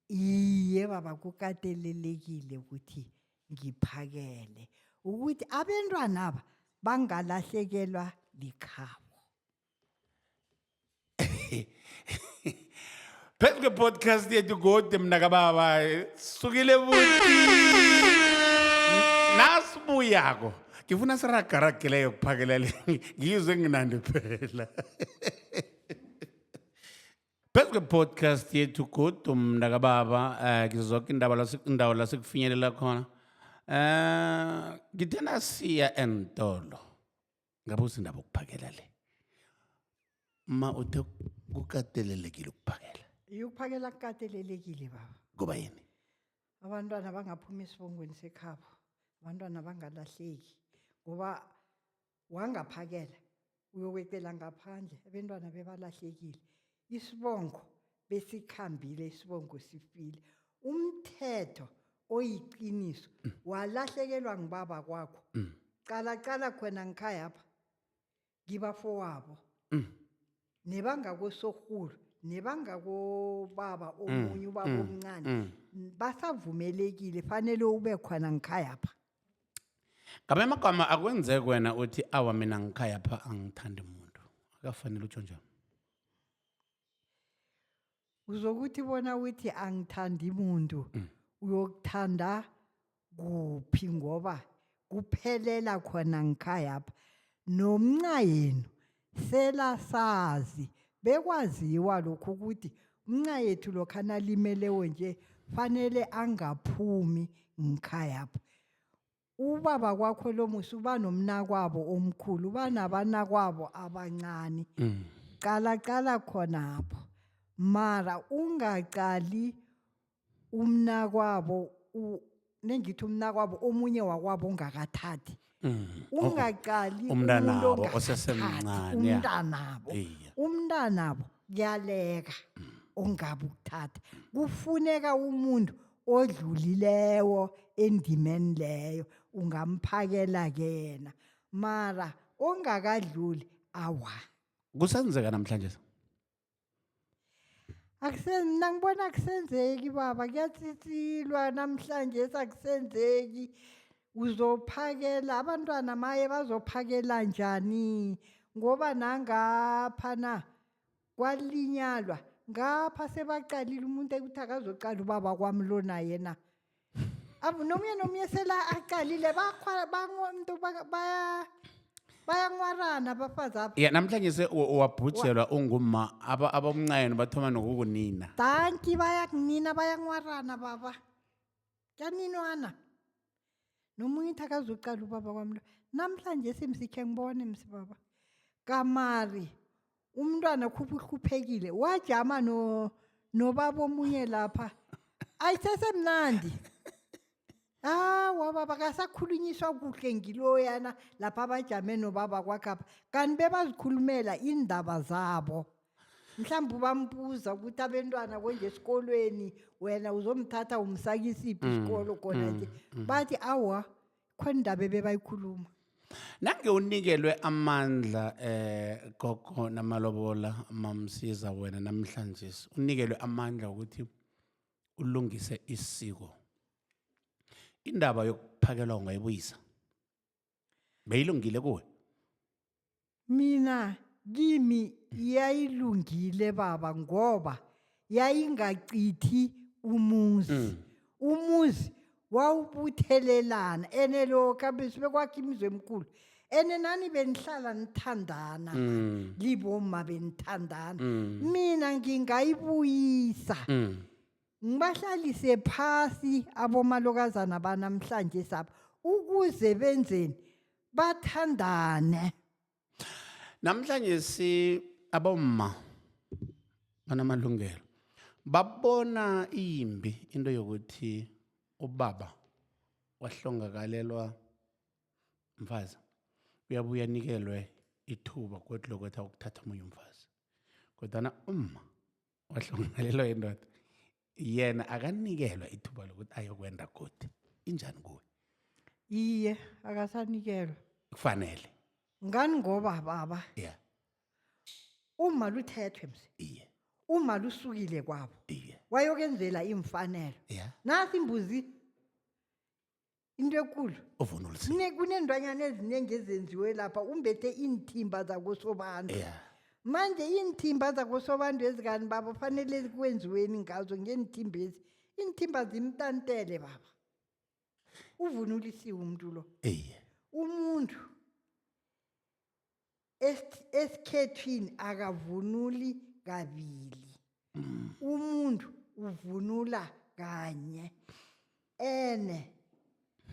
iye baba kukatelelekile ukuthi ngiphakele ukuthi abantwana aba bangalahlekelwa likhabo phezu kwe-podcast yethu gode mna kababa sukile buti nasibuyako ngifuna siragaragileyo kuphakela le ngizwe nginandi phela phezu kwe-podcast yethu gode mna kababa kizoke indawo la sikufinyelela khona ngithe nasiya entolo ngabe usindaba ukuphakela le ma uthe kukatelelekile ukuphakela ukuphakela kukatelelekile baba kuba yini abantwana bangaphuma esibongweni sekhabo abantwana bangalahleki ngoba wangaphakela uyokwecela ngaphandle abantwana bebalahlekile isibongo besikhambile isibongo sifile umthetho oyiqiniso walahlekelwa ngibaba kwakho cala khona ngikhaya apha ngibafowabo nebangakosorhulu nebangakobaba omunye ubaba omncane basavumelekile fanele ube khona ngikhaya apha ngamanye amagama akwenzeki wena uthi awa mina ngikhaya pha angithandi muntu akafanele utsho njani uzokuthi bona uthi angithandi muntu uyokuthanda kuphi ngoba kuphelela khona ngikhaya apha nomnca yenu sela sazi bekwaziwa lokhu ukuthi umnca yethu lokha nalimelewo nje fanele angaphumi ngikhayapha. Ubaba kwakho lo musi uba nomnakwabo omkhulu, uba nabanakwabo abancane. Qala khonapho. Mara ungaqali umnakwabo nengithi umnakwabo omunye wakwabo ongakathathi. Ungaqali umntanabo umuntu osesemncane, umntanabo. Iye. Umntanabo kuyaleka ongabe ukuthatha. Kufuneka umuntu odlulileyo endimeni leyo ungamphakela kena. Mara ongakadluli awa. Kusenzeka namhlanje. Mina ngibona akusenzeki baba, kuyatsitsilwa namhlanje akusenzeki. Uzophakela abantwana maye bazophakela njani? Ngoba nangapha na kwalinyalwa ngapha sebaqalile umuntu ekuthi akazoqala ubaba kwami lona yena. Nomnye sela aqalile bayangwarana abafazi apha. Ya namhlanje wabhujelwa unguma abomncane bathoma nokukunina. Danki bayakunina bayangwarana baba. Kuyaninwana. Nomunye uthi akazoqala ubaba kwami lo. Namhlanje simsikhe ngibone msibaba. Kamari umntwana khuphukhupekile wajama nobaba omunye lapha. Ayisesemnandi. Baba kasakhulunyiswa kuhle ngiloyana lapha abajame nobaba kwakhapha. Kanti bebazikhulumela indaba zabo. Mhlawumbe bambuza ukuthi abantwana konje esikolweni wena uzomthatha umsakisiphi isikolo khona nje. Bathi awa khona indaba bebayikhuluma. Nange unikelwe amandla gogo namalobola mamsiza wena namhlanje. Unikelwe amandla ukuthi ulungise isiko. Indaba yokuphakelwa ungayibuyisa. Beyilungile kuwe? Mina kimi yayilungile baba ngoba yayingacithi umuzi. Umuzi wawubuthelelana enelo kabisi bekwakhe imizwe emkhulu. Nani benihlala nithandana. Liboma benithandana. Mina ngingayibuyisa. Ngibahlalise phasi abomalokazana banamhlanje sabo ukuze benzeni bathandane. Namhlanje abomma banamalungelo babona imbi into yokuthi ubaba wahlongakalelwa umfazi uyabuya nikelwe ithuba kodwa lokuthi ukuthatha umunye umfazi. Kodwa umma wahlongakalelwa indoda yena akanikelwa ithuba lokuthi ayokwenda godi. Injani kuwe? Iye akasanikelwa. Kufanele. Ngani ngoba baba? Yeah. Uma luthethwe mse. Iye. Uma lusukile kwabo. Iye. Wayokenzela imfanelo. Yeah. Nasi imbuzi into ekulu. Ovunulisi. Kunendwanyana eziningi ezenziwe lapha umbethe inthimba zakosobantu. Yeah. Manje inthimba zakosobantu ezikani baba fanele kwenziweni ngazo ngenthimba ezi. Inthimba zimtantele baba. Uvunulisiwe umuntu lo. Iye. Umuntu esikhethwini akavunuli kabili. Umuntu uvunula kanye.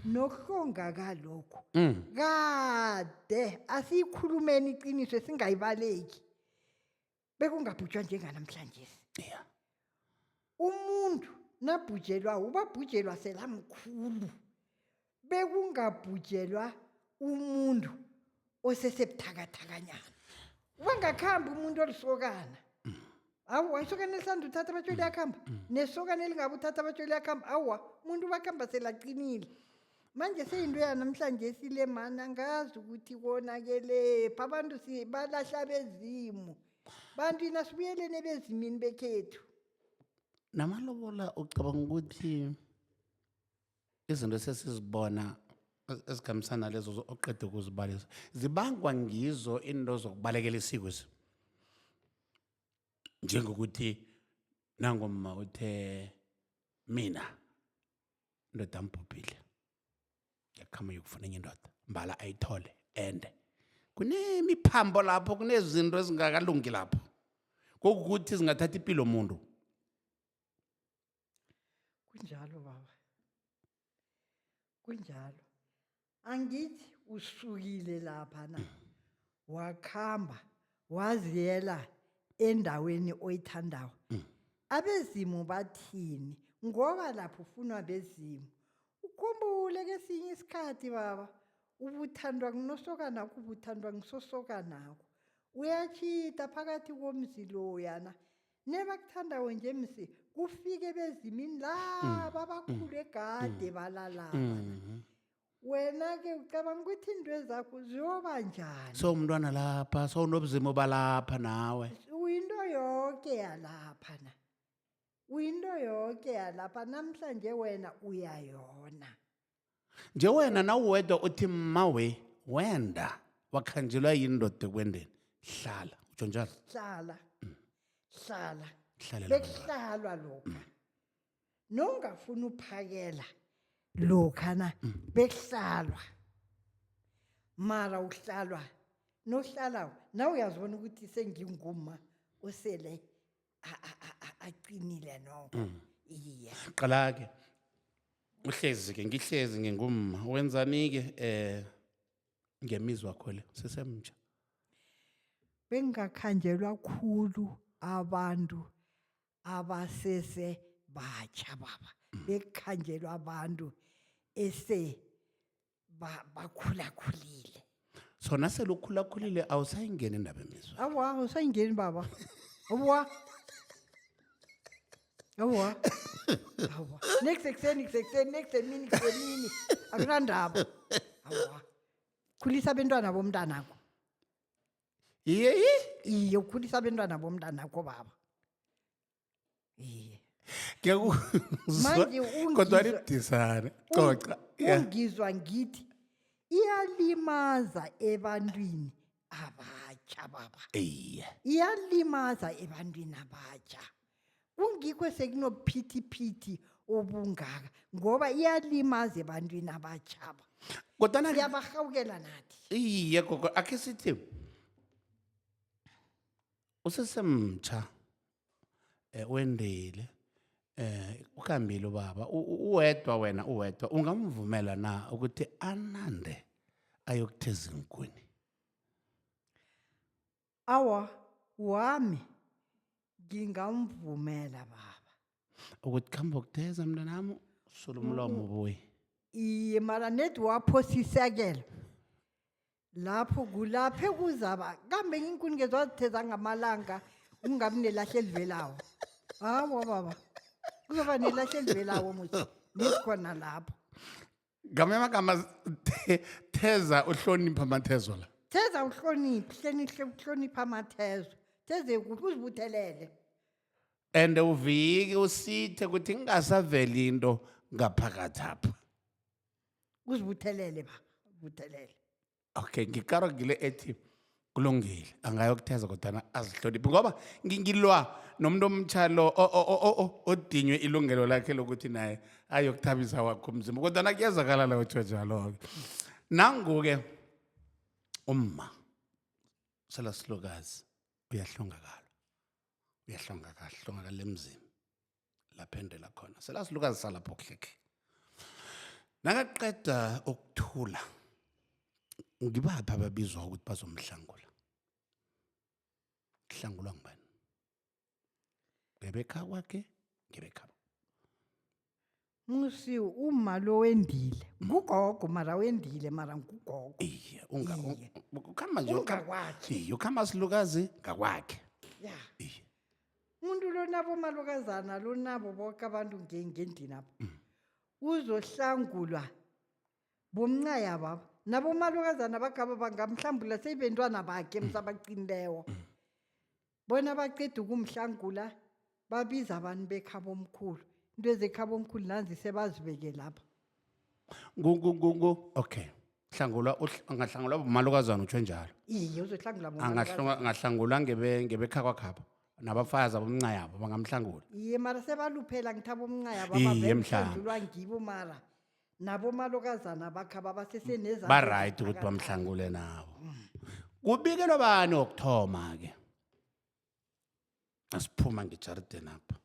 Nokuhlongaka lokho. Kade asikhulumeni iqiniso esingayibaleki. Bekungabhujwa njenganamhlanje. Yeah. Umuntu nabhujelwa ubabhujelwa selamkhulu. Bekungabhujelwa umuntu osesebuthakathakanyana. Wangakhambi umuntu olisokana. Awu isokana elisanda uthatha abatsholi yakhamba. Nesokana elingabe uthatha abatsholi yakhamba. Awa umuntu bakhamba selaqinile. Manje seyinto yanamhlanje sile mana ngazi ukuthi konakele abantu balahla bezimu. Bantu inasibuyelene bezimini bekhethu. Namalobola ucabanga ukuthi izinto sesizibona ezikhambisana lezo oqeda ukuzibalisa zibangwa ngizo into zokubalekela isiko. Njengokuthi nangoma uthe mina ndoda mbhubhile yakhama yokufuna enye indoda mbala ayithole ende kunemiphambo lapho kunezinto ezingakalungi lapho kokuthi zingathatha impilo umuntu kunjalo baba, kunjalo. Angithi usukile lapha na, wakhamba waziyela endaweni oyithandayo. Abezimu bathini? Ngoba lapho ufunwa bezimu. Ukhumbule kesinye isikhathi baba, ubuthandwa ngunosokana, ubuthandwa ngusosokanakho. Uyachita phakathi komzi loyana. Nebakuthandayo nje msi, kufike bezimini laba abakhulu egade balalapha. Wena-ke ucabanga ukuthi into zakho ziyoba njani? So umntwana lapha, so unobuzimu balapha nawe. Uyinto yonke yalapha na. Uyinto yonke yalapha, namhlanje wena uyayona. Nje wena nawuwedwa uthi mawe wenda wakhanjelwa yindoda ekwendeni. Hlala, utsho njalo. Hlala. Hlala. Hlalela Bekuhlalwa lokha. Nongafuna uphakela lokha na bekuhlalwa. Mara uhlalwa. Nohlalayo nawe uyazibona ukuthi senginguma usele aqinile nokho. Iye. Qala-ke uhlezi-ke ngihlezi ngingumma wenzani-ke ngemizwa kho le sesemtsha. Bengakhanjelwa khulu abantu abasese batsha baba. Bekhanjelwa abantu ese bakhulakhulile. Sona selukhulakhulile awusayingeni indaba emizwa. Awa, usayingeni baba. Awa. Awa. Awa. Next ekuseni, next emini. Akunandaba. Awa. Khulisa abantwana bomntanakho. Iye. Iye, ukhulisa abantwana bomntanakho baba. Iye. Manje Kodwa libudisane. Xoxa. Ungizwa ngithi iyalimaza ebantwini abatsha baba. Iye. Iyalimaza ebantwini abatsha. Kungikho sekunophithiphithi obungaka ngoba iyalimaza ebantwini abatsha. Kodwa siyabahawukela nathi. Iye gogo akhe sithi usesemtsha wendele ukambile ubaba uwedwa wena uwedwa ungamvumela na ukuthi anande ayokutheza inkuni? Awa, wami ngingamvumela baba ukuthi khamba ukutheza mntanami usula umlomo ubuye. Iye, mara nedi waphosa isekelo lapho kulapho kuzaba kambe inkuni ngezwazitheza ngamalanga ungabi nelahla elivelayo. Hawa baba, kuzoba nelahla elivelayo muthi nisikhona lapho. Ngamanye amagama theza uhlonipha amathezo la. Theza uhloniphe, uhlonipha amathezo. Theze ukuthi uzibuthelele. And uvike usithe ukuthi ngingasaveli into ngaphakathi apha. Uzibuthelele ba, ubuthelele. Okay, ngikarogile ethi kulungile angayokutheza kodwa azihloniphe ngoba ngingilwa nomuntu omtshalo odinywe ilungelo lakhe lokuthi naye ayokuthabisa wakho umzimba kodwa nakuyazakala la utsho njalo. Nangu-ke umma selasihlokazi uyahlongakala emzini laphendela khona selasilukazi salapho kuhlekhe. Nakaqeda ukuthula ngibaphi ababizwa ukuthi bazomhlangula? Kuhlangulwa ngubani? Ngebekha kwakhe, ngebekha. Musi uma lo wendile. Ngugogo mara wendile mara ngugogo. Iye, ukhamba nje Ungakwakhe. Iye, ukhamba silukazi ngakwakhe. Ya. Iye. Umuntu lo nabo malokazana lo nabo bonke abantu ngendini apho. Uzohlangulwa bomncaya baba. Nabo malokazana bakaba bangamhlambula seyibentwana bakhe msabaqinileyo. Bona baqeda ukumhlangula babiza abantu bekhabo omkhulu. Into ezekhabo omkhulu nanzi sebazibeke lapha. Okay. Angahlangulwa bomalokazana utsho njalo. Iye, uzohlangula bomalokazana. Angahlangulwa ngebekha kwakhabo. Nabafazi abomncaya abo bangamhlangula. Iye, mara sebaluphela ngithabo omncaya Iye, baba ngibo mara. Nabo malokazana bakhaba baseseneza. Ba right ukuthi bamhlangule nabo. Kubikelwa bani okuthoma ke? Asiphuma ngeJarden apha.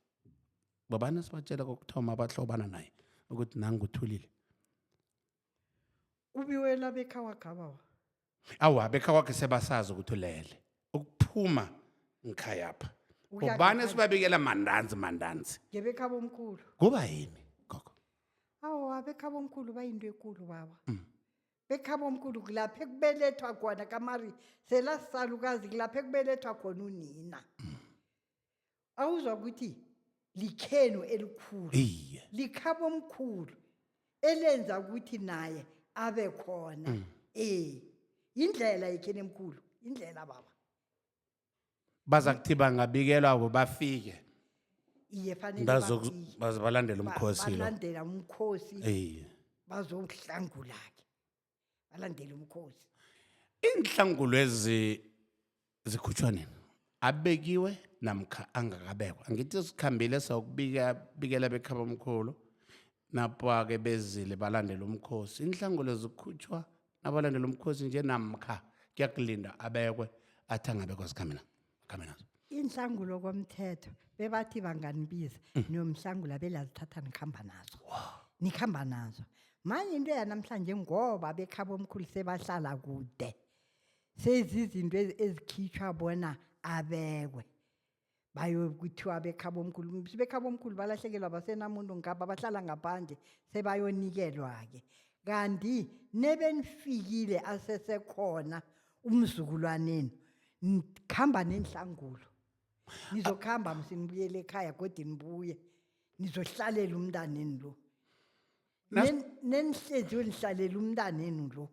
Babani sibatshela kokuthoma abahlobana naye ukuthi nangu uthulile. ubiwela bekhawakha baba Awa bekha kwakhe sebasazi ukuthi ulele. Ukuphuma ngikhayapha. Ukuya Babani ngaphandle. sibabikela mandanzi. ngebekhabo omkhulu Kuba yini gogo? awa bekhabo omkhulu bayinto ekulu baba bekhabo omkhulu kulapho ekubelethwa khona kamari selasisalukazi kulapho ekubelethwa khona unina awuzwa ukuthi likhenu elikhulu Iye. likhabo omkhulu elenza ukuthi naye abe khona indlela yekheni emkhulu indlela baba Baza kuthi bangabikelwa bafike. iye fanele Balandela umkhosi lo. balandela umkhosi Iye. bazohlangula-ke balandela umkhosi Inhlangulo zikhutshwa nini? Abekiwe namkha angakabekwa. Angithi sikhambile sawukubikela bekhaba omkhulu. Napha ke bezile balandela umkhosi. Inhlangulo zikhutshwa nabalandela umkhosi nje namkha kuyakulinda abekwe athi angabekwa sikhambena. Khamenazo. inhlangulo komthetho bebathi banganibiza niyomhlangula belazithatha nikhamba nazo manje into yanamhlanje ngoba bekhaba omkhulu sebahlala kude sezizinto ezikhitshwa bona abekwe bayokuthiwa bekhaba omkhulu balahlekelwa basenamuntu ngapha bahlala ngaphandle sebayonikelwa-ke kanti nebenifikile asesekhona umzukulwaneni khamba nenhlangulo nizokhamba msinibuyele ekhaya kodwa nibuye nizohlalela umntaneni lo nenihleziyo nihlalela umntaneni lo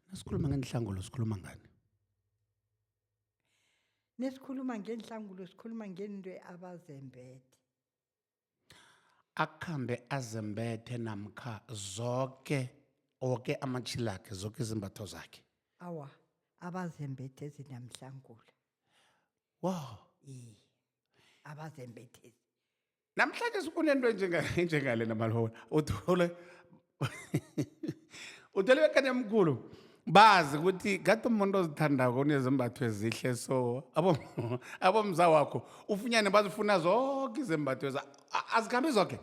Nasikhuluma ngenhlangulo sikhuluma ngani? nesikhuluma ngenhlangulo sikhuluma ngento abazembethe Akhambe azembethe namkha oke amachilakhe zonke izimbatho zakhe. awa abazembethe zinamhlangula Wow. abazembethe Namhlanje sikunento njengale namalhola. Uthole bekane emkhulu. Bazi ukuthi kade umuntu ozithandako unezembatho ezihle so abomza wakho ufunyane bazifuna zonke izembatho azikhambi zonke.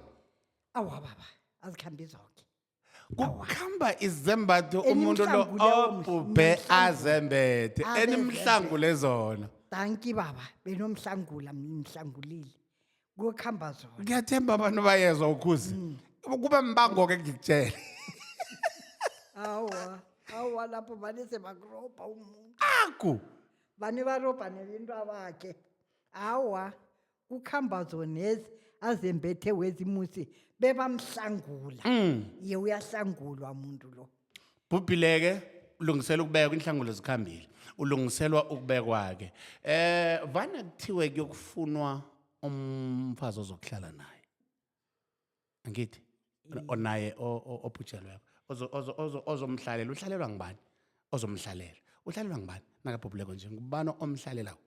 awa baba azikhambi zonke Kukhamba izembatho umuntu lo obhubhe azembethe enimhlangule zona. danki baba benomhlangula mhlangulile kuyokhamba zona Ngiyathemba abantu bayezwa ukhuzi. Kube mbango-ke ngikutshele. awa lapho bane sebakurobha umuntu Aku. bane barobha nebintu abakhe awa kukhamba zonezi azembethe wezimusi bebamhlangula ye uyahlangulwa umuntu lo Bhubhileke ulungisela ukubekwa inhlangulo zikhambile. Ulungiselwa ukubekwa-ke. Vana kuthiwe kuyokufunwa umfazi ozokuhlala naye. Angithi? Onaye obhujelweko. Ozomhlalela uhlalelwa ngibani? Ozomhlalela. Uhlalelwa ngibani? Nakabhubhileko nje ngubani omhlalelayo?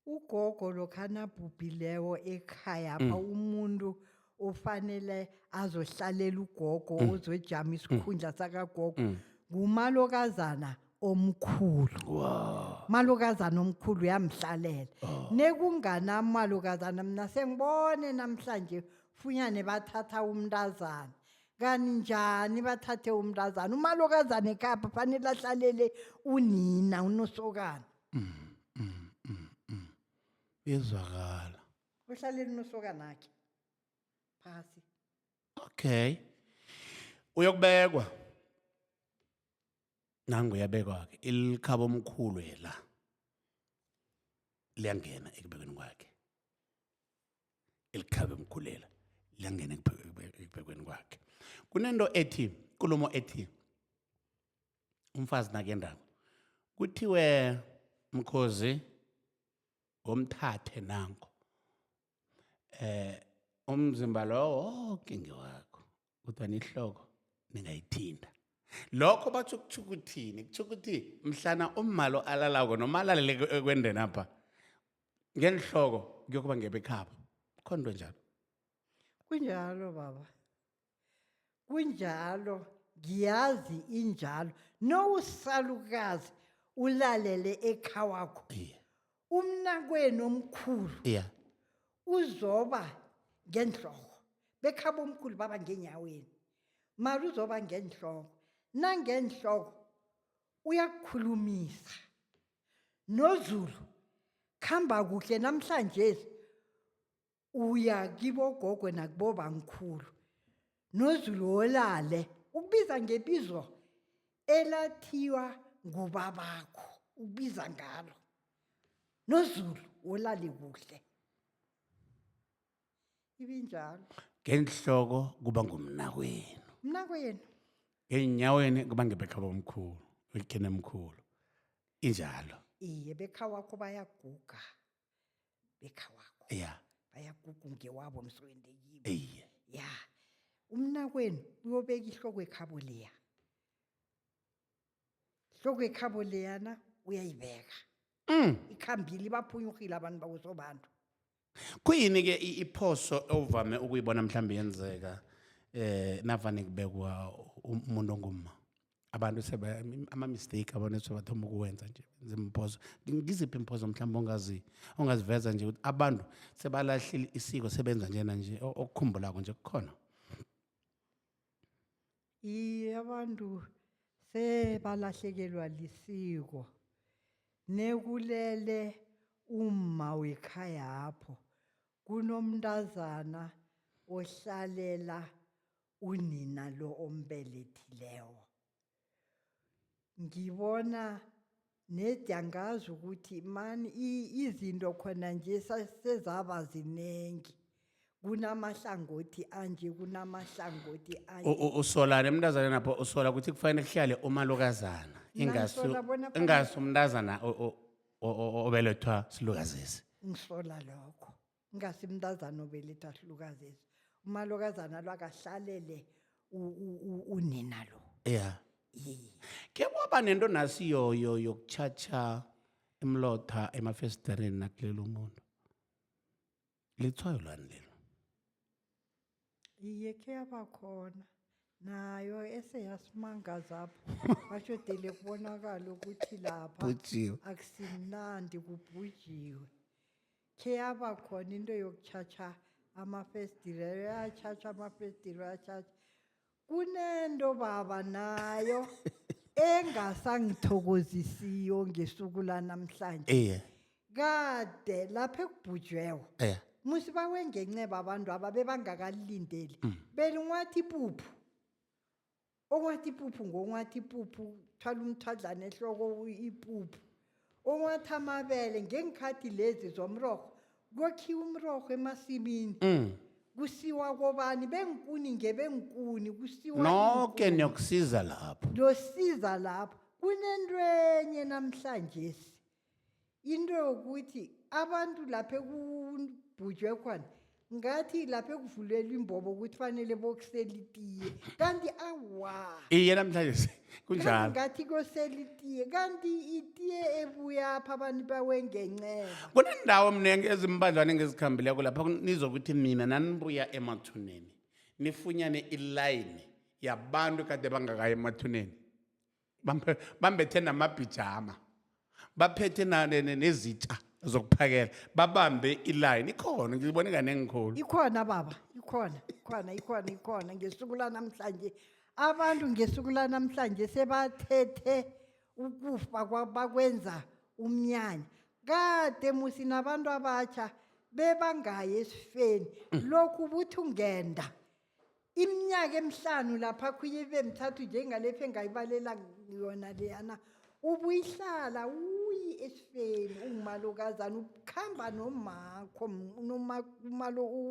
ugogo lokhana bhubhileyo ekhaya apha umuntu ofanele azohlalela ugogo ozojama isikhundla sakagogo ngumalokazana omkhulu malokazana omkhulu uyamhlalela nekunganamalokazana mina sengibone namhlanje funyane bathatha umntazana kani njani bathathe umntazana umalokazana ekhapha fanele ahlalele unina unosokana Izwakala. uhlalele unosokanakhe phasi Okay. Uyokubekwa. Nangu uyabekwa-ke. Ilikhaba omkhulu la. Liyangena ekubekweni kwakhe. Ilikhaba omkhulela liyangena ekubekweni kwakhe. Kunento ethi, nkulumo ethi umfazi nakendako. Kuthiwe Mkhozi ngomthathe nango. Umzimba lo wonke ngewakho. Kodwa nihloko ningayithinta. Lokho batsho kuthini? Kutsho ukuthi mhlana ummalo alalako noma alalele ekwendeni apha. Ngenhloko kuyokuba ngebekhaba. Khonto njalo. kunjalo baba kunjalo ngiyazi injalo nowusalukazi ulalele ekhawakho umnakwenu omkhulu Yeah. uzoba ngenhloko bekhaba omkhulu baba ngenyaweni mara uzoba ngenhloko nangenhloko uyakukhulumisa noZulu khamba kuhle namhlanje uya kibo gogo nakubo bangikhulu noZulu olale ukubiza ngebizo elathiwa ngubabakho ubiza ngalo noZulu olale kuhle ibinjalo Ngenhloko kuba ngumnakwenu. mnakwenu Enyaweni kuba ngebekhaba omkhulu, wekhene emkhulu. Injalo. iye bekhawakho bayaguga bekhawakho Yeah. bayaguga ngewabo mswendekiwe Eye. ya umnakwenu uyobeka ihloko ekhabo leya ihloko ekhabo leyana uyayibeka ikhambile ibaphunyukile abantu bakusobantu Kuyini ke iphoso ovame ukuyibona mhlambe yenzeka navane kubekwa umuntu onguma. Abantu seba ama mistake abantu sebathoma ukuwenza nje zimiphoso. Ngiziphi imphoso mhlambe ongaziveza nje ukuthi abantu sebalahlile isiko sebenza njena nje okukhumbulako nje kukhona. iye abantu sebalahlekelwa lisiko nekulele umma wekhayapho kunomntazana ohlalela unina lo ombelethileko ngibona nedi angazi ukuthi mani izinto khona nje sezaba zinengi kunamahlangothi anje kunamahlangothi anje Usolana emntazana napho usola ukuthi kufanele kuhlale umalokazana Nangisola bona ingasi umntazana obelethwa silukazisi. ngisola lokho ngasimntazana obeletha silukazesi umalokazana lwakahlalele unina lo Yeah. iye Ke kwaba nento nasiyo yokuchacha imlotha emafestereni nakulela umuntu. Lithwayo lani lelo? iye khe yabakhona nayo eseyasimangaza apho bashodele kubonakala ukuthi lapha Bhujiwe. akusimnandi kubhujiwe khe yabakhona into yokuchacha amafestire yachacha amafestire yachacha kunento baba nayo engasangithokozisiyo ngesuku lanamhlanje Eh. kade lapha ekubhujwewo Eh. musi bawengenceba abantu aba bebangakalindeli belinwathi ipuphu onwathi ipuphu ngonwathi ipuphu thwala umthwadlana ehloko ipuphu onwathi amabele ngengikhathi lezi zomrorho kokhiwa umrorho emasimini kusiwa kobani benkuni ngebenkuni kusiwa Noke iinkuni. niyokusiza lapho. Losiza lapho kunento enye namhlanje into yokuthi abantu lapha ekubhujwe khona ngathi lapha ekuvulelwa imbobo ukuthi fanele bokusela itiye kanti awa Iye namhlanje kunjalo. ngathi kosela itiye kanti itiye ebuya apha abantu bawengenceba Kunendawo mnenge ezimbadlwane ngezikhambile lapha nizokuthi mina nanibuya emathuneni. Nifunyane iline yabantu kade bangakayi emathuneni. Bambethe namabhijama. Baphethe nezitsha zokuphakela. Babambe iline ikhona ngibone kanengikhulu. ikhona baba ikhona ngesuku lanamhlanje abantu ngesuku lanamhlanje sebathethe ukufa bakwenza umnyanya kade musi nabantu abatsha bebangayi esifeni lokhu buthi ungenda iminyaka emihlanu lapha kuyibe mithathu njengalefe engayibalela yona leyana ubuyihlala uyi esifeni ungumalokazana ukhamba nomakho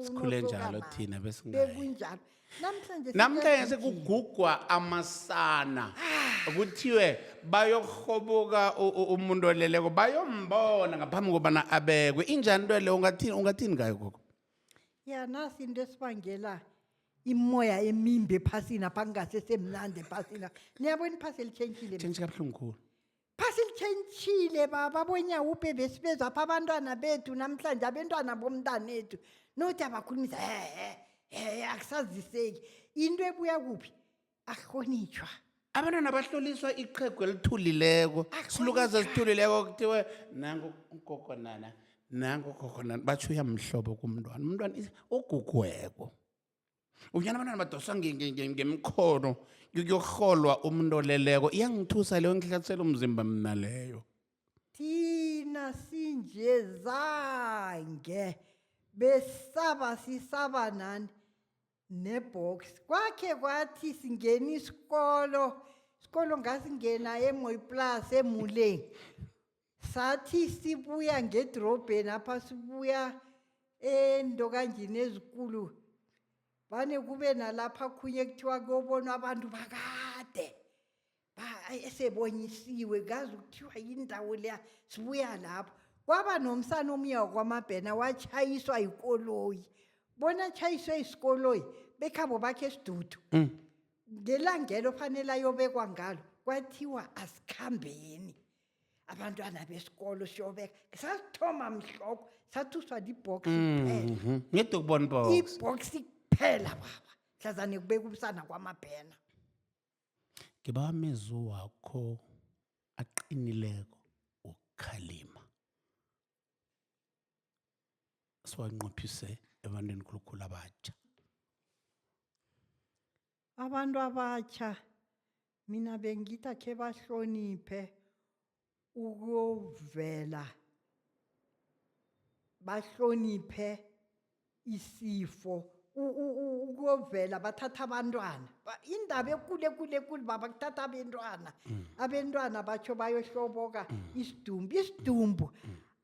Sikhule njalo thina besingayi. bekunjalo namhlanje Namhlanje sekugugwa amasana. Kuthiwe bayokuhoboka umuntu oleleko bayombona ngaphambi kobana abekwe. Injani into le ungathini ngayo gogo? ya nasi into esibangela imoya emimbi ephasini apha kungasesemnandi ephasini niyabona iphasi elitshentshile Tshentshe kabuhlungu khulu. phasi litshentshile baba bonyawuphe besibezwa apha abantwana bethu namhlanje abentwana bomntanethu nothi abakhulumisa akusaziseki into ebuya kuphi ahlonitshwa abantwana bahloliswa iqhegu elithulileko silukazi esithulileko kuthiwe nangu ugogo nana nangu ugogo nana batsho uyamhlobo kumntwana umntwana ugugweko unyana abantwana badoswa ngemkhono yokurholwa umuntu oleleko iyangithusa leyo ngihlatsela umzimba mna leyo thina sinje zange besaba sisaba nani nebox kwakhe kwathi singena isikolo ngasingena eMoy Plus eMuleng sathi sibuya ngedrobheni apha sibuya endokanjini ezikulu vane kube nalapha khunye kuthiwa kuyobonwa abantu bakade esebonyisiwe ngazi ukuthiwa yindawo leya sibuya lapho kwaba nomsana omnye wakwamabhena watshayiswa yikoloyi bona tshayiswe isikoloyi bekhabo bakhe esidudu ngelangelo fanele ayobekwa ngalo kwathiwa asikhambeni abantwana besikolo siyobeka sasithoma mhloko sathuswa libox kuphela ngedokubona box ibox kuphela baba hlazane kubeka ubusana kwamabhena ngiba amezu wakho aqinileko ukukhalima siwanqophise ebantwini khulukhulu abatsha abantu abatsha mina bengithi akhe bahloniphe ukuyovela bahloniphe isifo ukuyovela bathatha abantwana indaba ekule baba kuthatha abentwana batsho bayohloboka isidumbu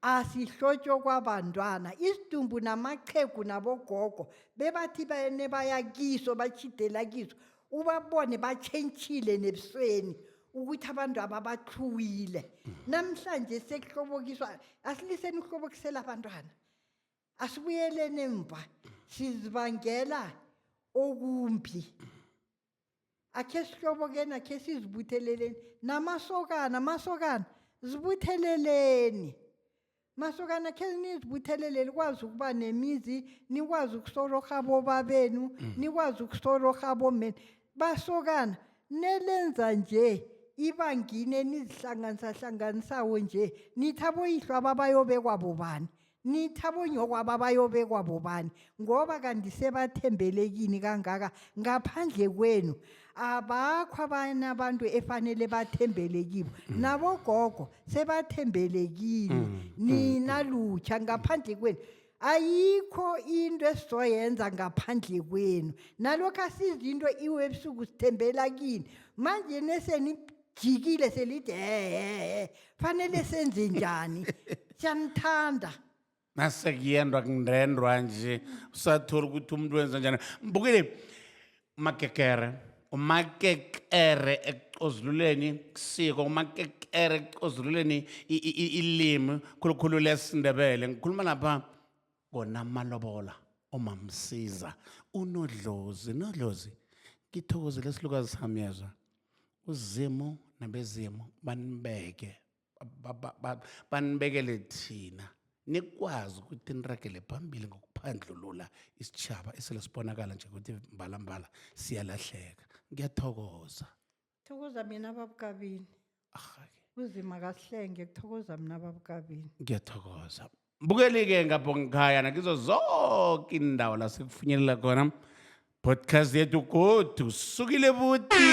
asihlotshwe kwabantwana isidumbu namaqhegu nabogogo bebathi bene bayakiso batshidela kiso ubabone batshentshile nebusweni ukuthi abantu ababaxhuwile namhlanje sekuhlobokiswa asiliseni ukuhlobokisela abantwana asibuyeleni emva sizibangela okumbi akhe sihlobokeni akhe sizibutheleleni namasokana zibutheleleni masokana khe nizibuthelele nikwazi ukuba nemizi nikwazi ukusoroga bobabenu nikwazi ukusoroga bomeni basokana nelenza nje ibangine nizihlanganisawo nje nithi aboyihlwa ababayobekwa bobani nithi abonyoko ababayobekwa bobani ngoba kanti sebathembelekini kangaka ngaphandle kwenu abakho abanye abantu efanele bathembele kibo nabogogo sebathembelekini nina lutsha ngaphandle kwenu ayikho into esizoyenza ngaphandle kwenu nalokho asizi into iwebusuku sithembela kini manje nesenijikile selithi fanele senze njani siyanithanda nasekuyendwa kundendwa nje usathora ukuthi umuntu wenza njani mbukile umakekere ekuxozululeni kusiko umakekere ekuxozululeni ilimi khulukhulu lesindebele ngikhuluma lapha ngonaMalobola omamsiza unodlozi ngithokozele isilukazi sami yezwa uzimo nabezimo banibekele thina nikwazi ukuthi niragele phambili ngokuphandlulula isitshaba eselesibonakala nje ukuthi mbalambala siyalahleka ngiyathokoza thokoza mina babukabini uzima kahlenge kuthokoza mina babukabini ngiyathokoza mbukeli-ke ngapho ngikhaya nakizo zonke indawo la sikufinyelela khona podcast yethu godu sukile buti